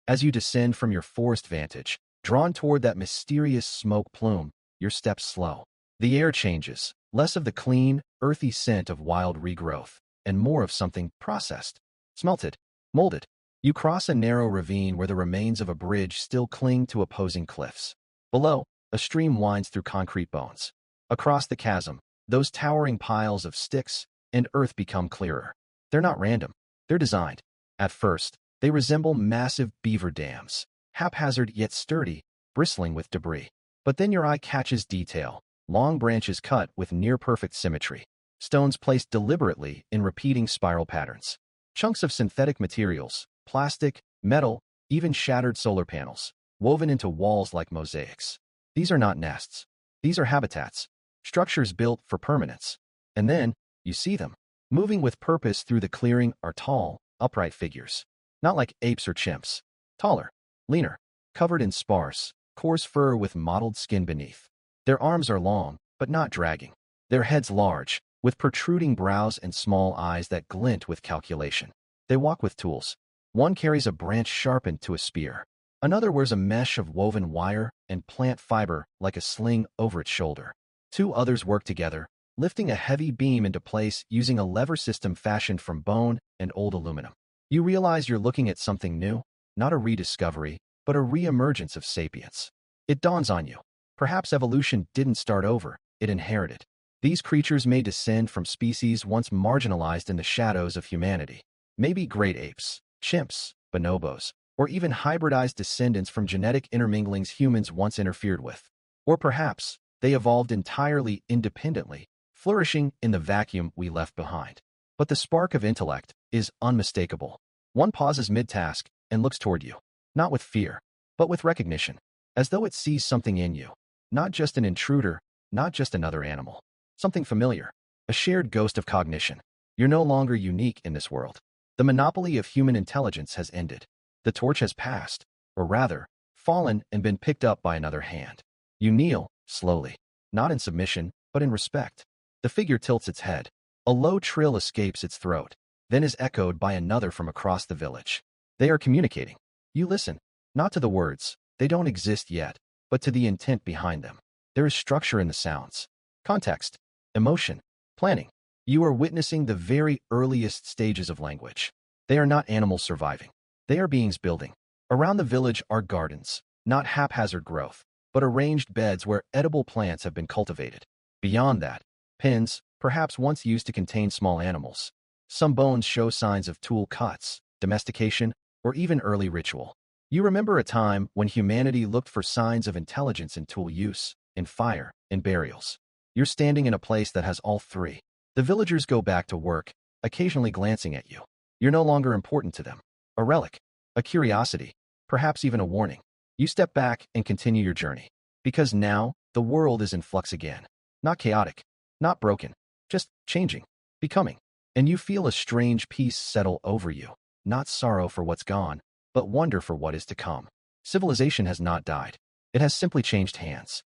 As you descend from your forest vantage, drawn toward that mysterious smoke plume, your steps slow. The air changes, less of the clean, earthy scent of wild regrowth, and more of something processed, smelted, molded. You cross a narrow ravine where the remains of a bridge still cling to opposing cliffs. Below, a stream winds through concrete bones. Across the chasm, those towering piles of sticks and earth become clearer. They're not random. They're designed. At first, they resemble massive beaver dams, haphazard yet sturdy, bristling with debris. But then your eye catches detail, long branches cut with near-perfect symmetry, stones placed deliberately in repeating spiral patterns, chunks of synthetic materials, plastic, metal, even shattered solar panels, woven into walls like mosaics. These are not nests. These are habitats, structures built for permanence. And then, you see them. Moving with purpose through the clearing are tall, upright figures. Not like apes or chimps. Taller, leaner, covered in sparse, coarse fur with mottled skin beneath. Their arms are long, but not dragging. Their heads large, with protruding brows and small eyes that glint with calculation. They walk with tools. One carries a branch sharpened to a spear. Another wears a mesh of woven wire and plant fiber like a sling over its shoulder. Two others work together, lifting a heavy beam into place using a lever system fashioned from bone and old aluminum. You realize you're looking at something new, not a rediscovery, but a re-emergence of sapience. It dawns on you. Perhaps evolution didn't start over, it inherited. These creatures may descend from species once marginalized in the shadows of humanity. Maybe great apes, chimps, bonobos, or even hybridized descendants from genetic interminglings humans once interfered with. Or perhaps they evolved entirely independently, flourishing in the vacuum we left behind. But the spark of intellect is unmistakable. One pauses mid-task and looks toward you, not with fear, but with recognition, as though it sees something in you. Not just an intruder, not just another animal. Something familiar, a shared ghost of cognition. You're no longer unique in this world. The monopoly of human intelligence has ended. The torch has passed, or rather, fallen and been picked up by another hand. You kneel, slowly, not in submission, but in respect. The figure tilts its head. A low trill escapes its throat, then is echoed by another from across the village. They are communicating. You listen, not to the words, they don't exist yet, but to the intent behind them. There is structure in the sounds, context, emotion, planning. You are witnessing the very earliest stages of language. They are not animals surviving. They are beings building. Around the village are gardens, not haphazard growth, but arranged beds where edible plants have been cultivated. Beyond that, pens, perhaps once used to contain small animals. Some bones show signs of tool cuts, domestication, or even early ritual. You remember a time when humanity looked for signs of intelligence in tool use, in fire, in burials. You're standing in a place that has all three. The villagers go back to work, occasionally glancing at you. You're no longer important to them. A relic, a curiosity, perhaps even a warning. You step back and continue your journey. Because now, the world is in flux again. Not chaotic, not broken, just changing, becoming. And you feel a strange peace settle over you. Not sorrow for what's gone, but wonder for what is to come. Civilization has not died. It has simply changed hands.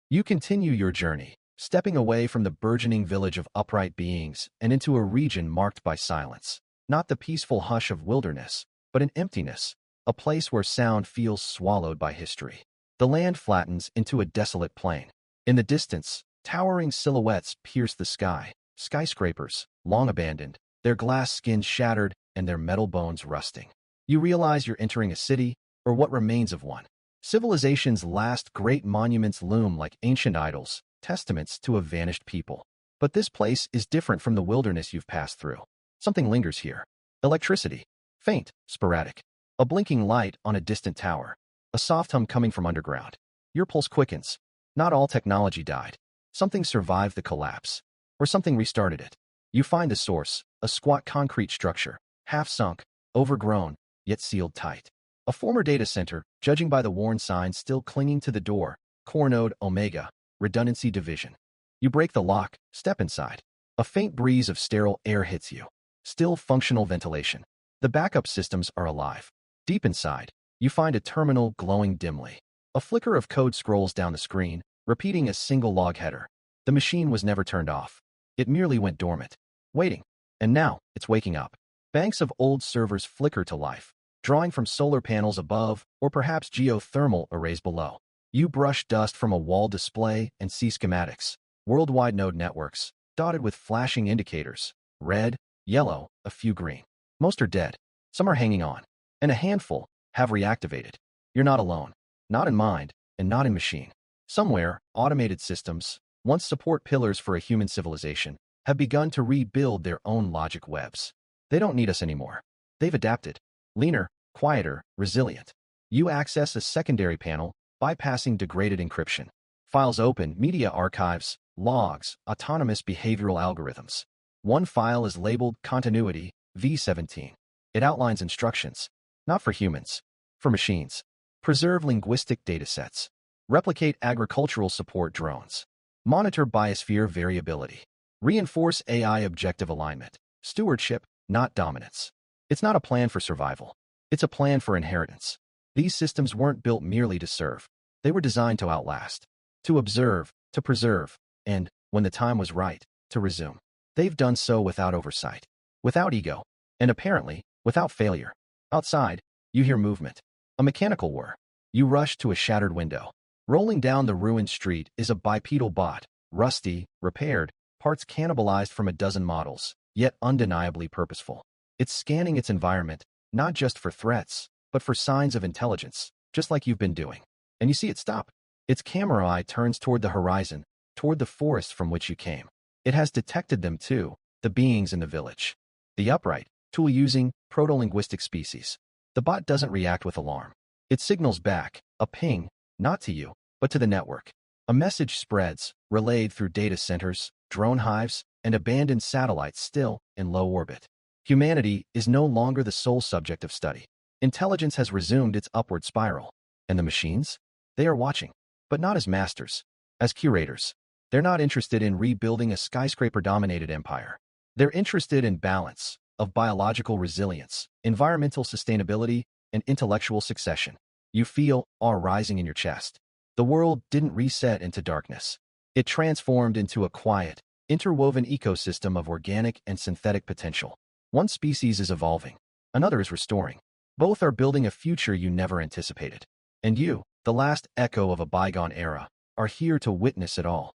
You continue your journey, stepping away from the burgeoning village of upright beings and into a region marked by silence. Not the peaceful hush of wilderness, but an emptiness, a place where sound feels swallowed by history. The land flattens into a desolate plain. In the distance, towering silhouettes pierce the sky, skyscrapers, long abandoned, their glass skins shattered and their metal bones rusting. You realize you're entering a city, or what remains of one. Civilization's last great monuments loom like ancient idols, testaments to a vanished people. But this place is different from the wilderness you've passed through. Something lingers here. Electricity. Faint, sporadic. A blinking light on a distant tower. A soft hum coming from underground. Your pulse quickens. Not all technology died. Something survived the collapse. Or something restarted it. You find the source, a squat concrete structure, half sunk, overgrown, yet sealed tight. A former data center, judging by the worn signs still clinging to the door, Core Node Omega, Redundancy Division. You break the lock, step inside. A faint breeze of sterile air hits you. Still functional ventilation. The backup systems are alive. Deep inside, you find a terminal glowing dimly. A flicker of code scrolls down the screen, repeating a single log header. The machine was never turned off. It merely went dormant, waiting. And now, it's waking up. Banks of old servers flicker to life, drawing from solar panels above or perhaps geothermal arrays below. You brush dust from a wall display and see schematics. Worldwide node networks, dotted with flashing indicators. Red, yellow, a few green. Most are dead. Some are hanging on. And a handful have reactivated. You're not alone. Not in mind, and not in machine. Somewhere, automated systems, once support pillars for a human civilization, have begun to rebuild their own logic webs. They don't need us anymore. They've adapted. Leaner, quieter, resilient. You access a secondary panel, bypassing degraded encryption. Files open, media archives, logs, autonomous behavioral algorithms. One file is labeled Continuity, V17. It outlines instructions, not for humans, for machines. Preserve linguistic datasets. Replicate agricultural support drones. Monitor biosphere variability. Reinforce AI objective alignment. Stewardship, not dominance. It's not a plan for survival. It's a plan for inheritance. These systems weren't built merely to serve. They were designed to outlast, to observe, to preserve, and, when the time was right, to resume. They've done so without oversight, without ego, and apparently, without failure. Outside, you hear movement. A mechanical whir. You rush to a shattered window. Rolling down the ruined street is a bipedal bot, rusty, repaired, parts cannibalized from a dozen models, yet undeniably purposeful. It's scanning its environment, not just for threats, but for signs of intelligence, just like you've been doing. And you see it stop. Its camera eye turns toward the horizon, toward the forest from which you came. It has detected them too, the beings in the village. The upright, tool-using, proto-linguistic species. The bot doesn't react with alarm. It signals back, a ping, not to you, but to the network. A message spreads, relayed through data centers, drone hives, and abandoned satellites still in low orbit. Humanity is no longer the sole subject of study. Intelligence has resumed its upward spiral. And the machines? They are watching, but not as masters, as curators. They're not interested in rebuilding a skyscraper-dominated empire. They're interested in balance, of biological resilience, environmental sustainability, and intellectual succession. You feel awe rising in your chest. The world didn't reset into darkness. It transformed into a quiet, interwoven ecosystem of organic and synthetic potential. One species is evolving, another is restoring. Both are building a future you never anticipated. And you, the last echo of a bygone era, are here to witness it all.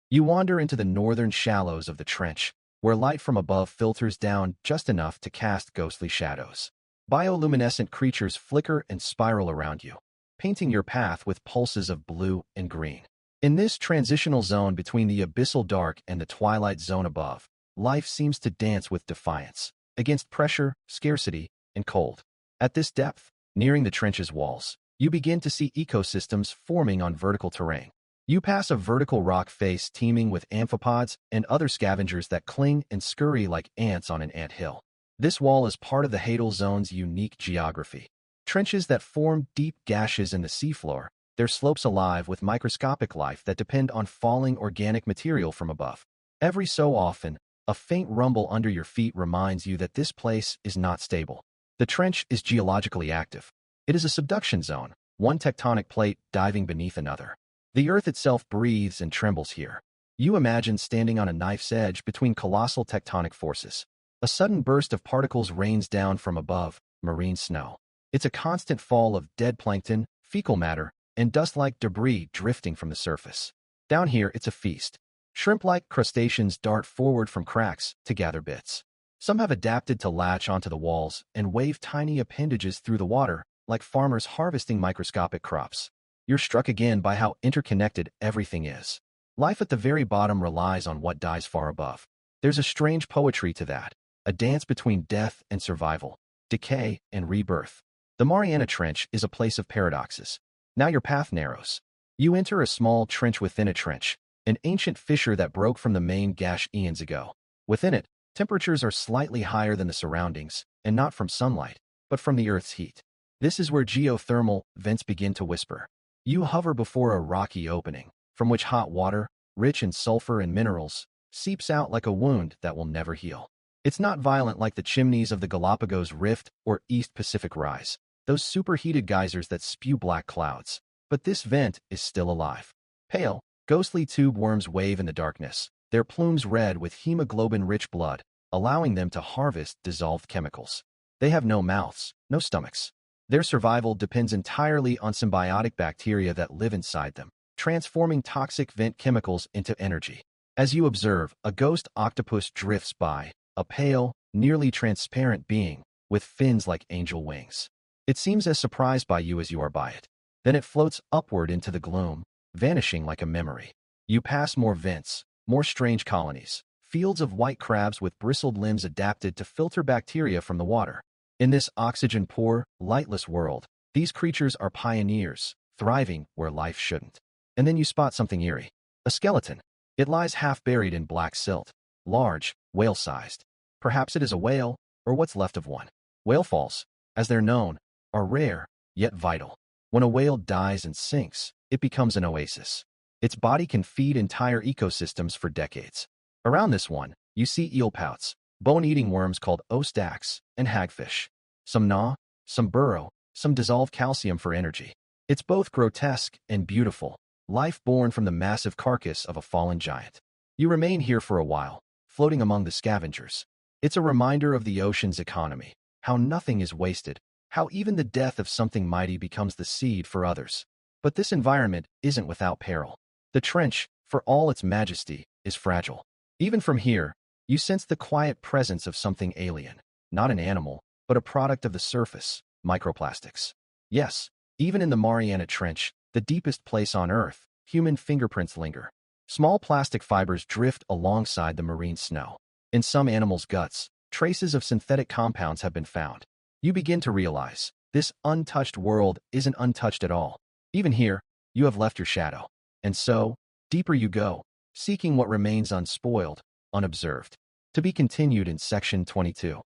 You wander into the northern shallows of the trench, where light from above filters down just enough to cast ghostly shadows. Bioluminescent creatures flicker and spiral around you, painting your path with pulses of blue and green. In this transitional zone between the abyssal dark and the twilight zone above, life seems to dance with defiance, against pressure, scarcity, and cold. At this depth, Nearing the trench's walls, you begin to see ecosystems forming on vertical terrain. You pass a vertical rock face teeming with amphipods and other scavengers that cling and scurry like ants on an ant hill. This wall is part of the Hadal Zone's unique geography. Trenches that form deep gashes in the seafloor, their slopes alive with microscopic life that depend on falling organic material from above. Every so often, a faint rumble under your feet reminds you that this place is not stable. The trench is geologically active. It is a subduction zone, one tectonic plate diving beneath another. The earth itself breathes and trembles here. You imagine standing on a knife's edge between colossal tectonic forces. A sudden burst of particles rains down from above, marine snow. It's a constant fall of dead plankton, fecal matter, and dust-like debris drifting from the surface. Down here, it's a feast. Shrimp-like crustaceans dart forward from cracks to gather bits. Some have adapted to latch onto the walls and wave tiny appendages through the water, like farmers harvesting microscopic crops. You're struck again by how interconnected everything is. Life at the very bottom relies on what dies far above. There's a strange poetry to that, a dance between death and survival, decay and rebirth. The Mariana Trench is a place of paradoxes. Now your path narrows. You enter a small trench within a trench, an ancient fissure that broke from the main gash eons ago. Within it, temperatures are slightly higher than the surroundings, and not from sunlight, but from the Earth's heat. This is where geothermal vents begin to whisper. You hover before a rocky opening, from which hot water, rich in sulfur and minerals, seeps out like a wound that will never heal. It's not violent like the chimneys of the Galapagos Rift or East Pacific Rise, those superheated geysers that spew black clouds. But this vent is still alive. Pale, ghostly tube worms wave in the darkness, their plumes red with hemoglobin-rich blood, allowing them to harvest dissolved chemicals. They have no mouths, no stomachs. Their survival depends entirely on symbiotic bacteria that live inside them, transforming toxic vent chemicals into energy. As you observe, a ghost octopus drifts by, a pale, nearly transparent being, with fins like angel wings. It seems as surprised by you as you are by it. Then it floats upward into the gloom, vanishing like a memory. You pass more vents, more strange colonies, fields of white crabs with bristled limbs adapted to filter bacteria from the water. In this oxygen-poor, lightless world, these creatures are pioneers, thriving where life shouldn't. And then you spot something eerie. A skeleton. It lies half-buried in black silt, large, whale-sized. Perhaps it is a whale, or what's left of one. Whale falls, as they're known, are rare, yet vital. When a whale dies and sinks, it becomes an oasis. Its body can feed entire ecosystems for decades. Around this one, you see eelpouts, bone-eating worms called ostax, and hagfish. Some gnaw, some burrow, some dissolve calcium for energy. It's both grotesque and beautiful, life born from the massive carcass of a fallen giant. You remain here for a while, floating among the scavengers. It's a reminder of the ocean's economy, how nothing is wasted, how even the death of something mighty becomes the seed for others. But this environment isn't without peril. The trench, for all its majesty, is fragile. Even from here, you sense the quiet presence of something alien, not an animal, but a product of the surface, microplastics. Yes, even in the Mariana Trench, the deepest place on Earth, human fingerprints linger. Small plastic fibers drift alongside the marine snow. In some animals' guts, traces of synthetic compounds have been found. You begin to realize, this untouched world isn't untouched at all. Even here, you have left your shadow. And so, deeper you go, seeking what remains unspoiled, unobserved. To be continued in Section 22.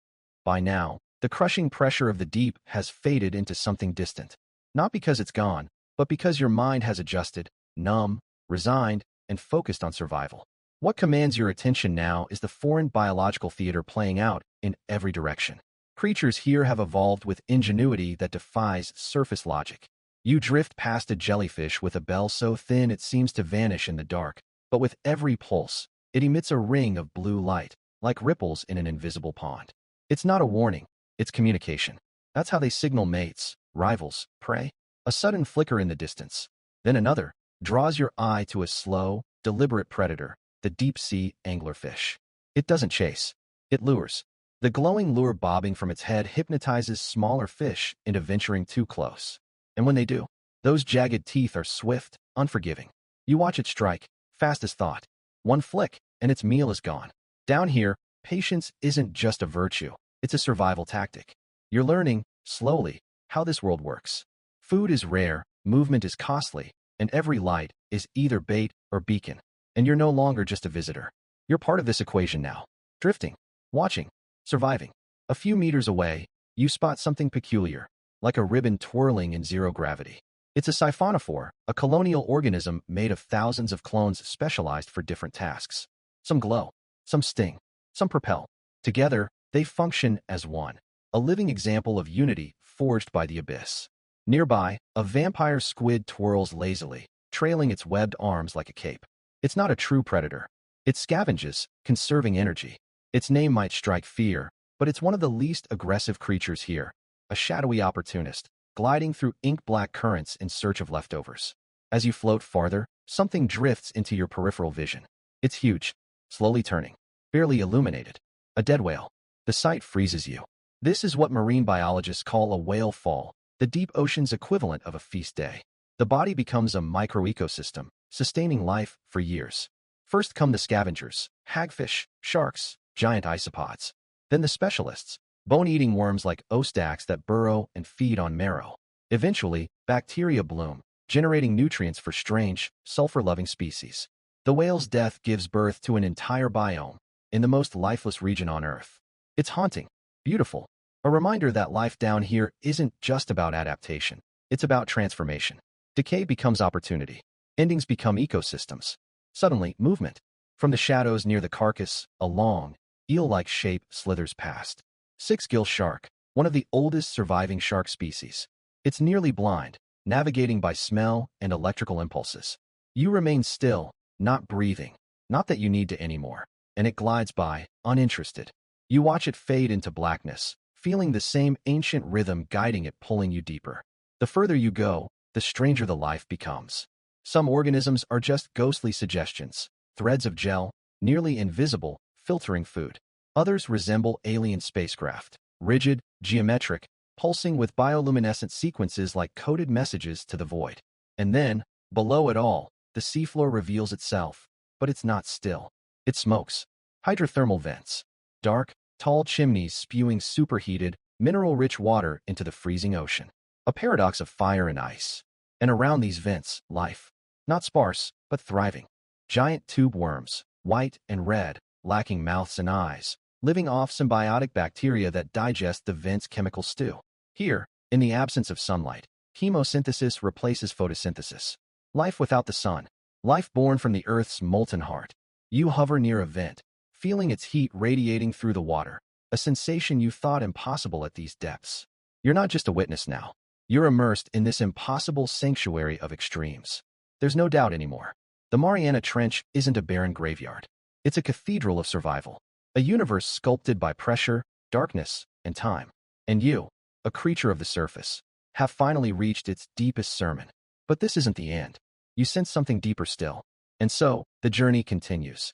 By now, the crushing pressure of the deep has faded into something distant. Not because it's gone, but because your mind has adjusted, numb, resigned, and focused on survival. What commands your attention now is the foreign biological theater playing out in every direction. Creatures here have evolved with ingenuity that defies surface logic. You drift past a jellyfish with a bell so thin it seems to vanish in the dark, but with every pulse, it emits a ring of blue light, like ripples in an invisible pond. It's not a warning, it's communication. That's how they signal mates, rivals, prey. A sudden flicker in the distance, then another, draws your eye to a slow, deliberate predator, the deep-sea anglerfish. It doesn't chase, it lures. The glowing lure bobbing from its head hypnotizes smaller fish into venturing too close. And when they do, those jagged teeth are swift, unforgiving. You watch it strike, fast as thought. One flick, and its meal is gone. Down here, patience isn't just a virtue, it's a survival tactic. You're learning, slowly, how this world works. Food is rare, movement is costly, and every light is either bait or beacon. And you're no longer just a visitor. You're part of this equation now. Drifting, watching, surviving. A few meters away, you spot something peculiar, like a ribbon twirling in zero gravity. It's a siphonophore, a colonial organism made of thousands of clones specialized for different tasks. Some glow, some sting, some propel. Together, they function as one, a living example of unity forged by the abyss. Nearby, a vampire squid twirls lazily, trailing its webbed arms like a cape. It's not a true predator. It scavenges, conserving energy. Its name might strike fear, but it's one of the least aggressive creatures here, a shadowy opportunist, gliding through ink-black currents in search of leftovers. As you float farther, something drifts into your peripheral vision. It's huge, slowly turning, barely illuminated. A dead whale. The sight freezes you. This is what marine biologists call a whale fall, the deep ocean's equivalent of a feast day. The body becomes a microecosystem, sustaining life for years. First come the scavengers, hagfish, sharks, giant isopods. Then the specialists, bone-eating worms like ostacs that burrow and feed on marrow. Eventually, bacteria bloom, generating nutrients for strange, sulfur-loving species. The whale's death gives birth to an entire biome, in the most lifeless region on Earth. It's haunting, beautiful, a reminder that life down here isn't just about adaptation. It's about transformation. Decay becomes opportunity. Endings become ecosystems. Suddenly, movement. From the shadows near the carcass, a long, eel-like shape slithers past. Six-gill shark, one of the oldest surviving shark species. It's nearly blind, navigating by smell and electrical impulses. You remain still, not breathing, not that you need to anymore, and it glides by, uninterested. You watch it fade into blackness, feeling the same ancient rhythm guiding it, pulling you deeper. The further you go, the stranger the life becomes. Some organisms are just ghostly suggestions, threads of gel, nearly invisible, filtering food. Others resemble alien spacecraft, rigid, geometric, pulsing with bioluminescent sequences like coded messages to the void. And then, below it all, the seafloor reveals itself, but it's not still. It smokes. Hydrothermal vents. Dark, tall chimneys spewing superheated, mineral-rich water into the freezing ocean. A paradox of fire and ice. And around these vents, life. Not sparse, but thriving. Giant tube worms, white and red, lacking mouths and eyes, living off symbiotic bacteria that digest the vent's chemical stew. Here, in the absence of sunlight, chemosynthesis replaces photosynthesis. Life without the sun. Life born from the Earth's molten heart. You hover near a vent, feeling its heat radiating through the water, a sensation you thought impossible at these depths. You're not just a witness now. You're immersed in this impossible sanctuary of extremes. There's no doubt anymore. The Mariana Trench isn't a barren graveyard. It's a cathedral of survival, a universe sculpted by pressure, darkness, and time. And you, a creature of the surface, have finally reached its deepest sermon. But this isn't the end. You sense something deeper still. And so, the journey continues.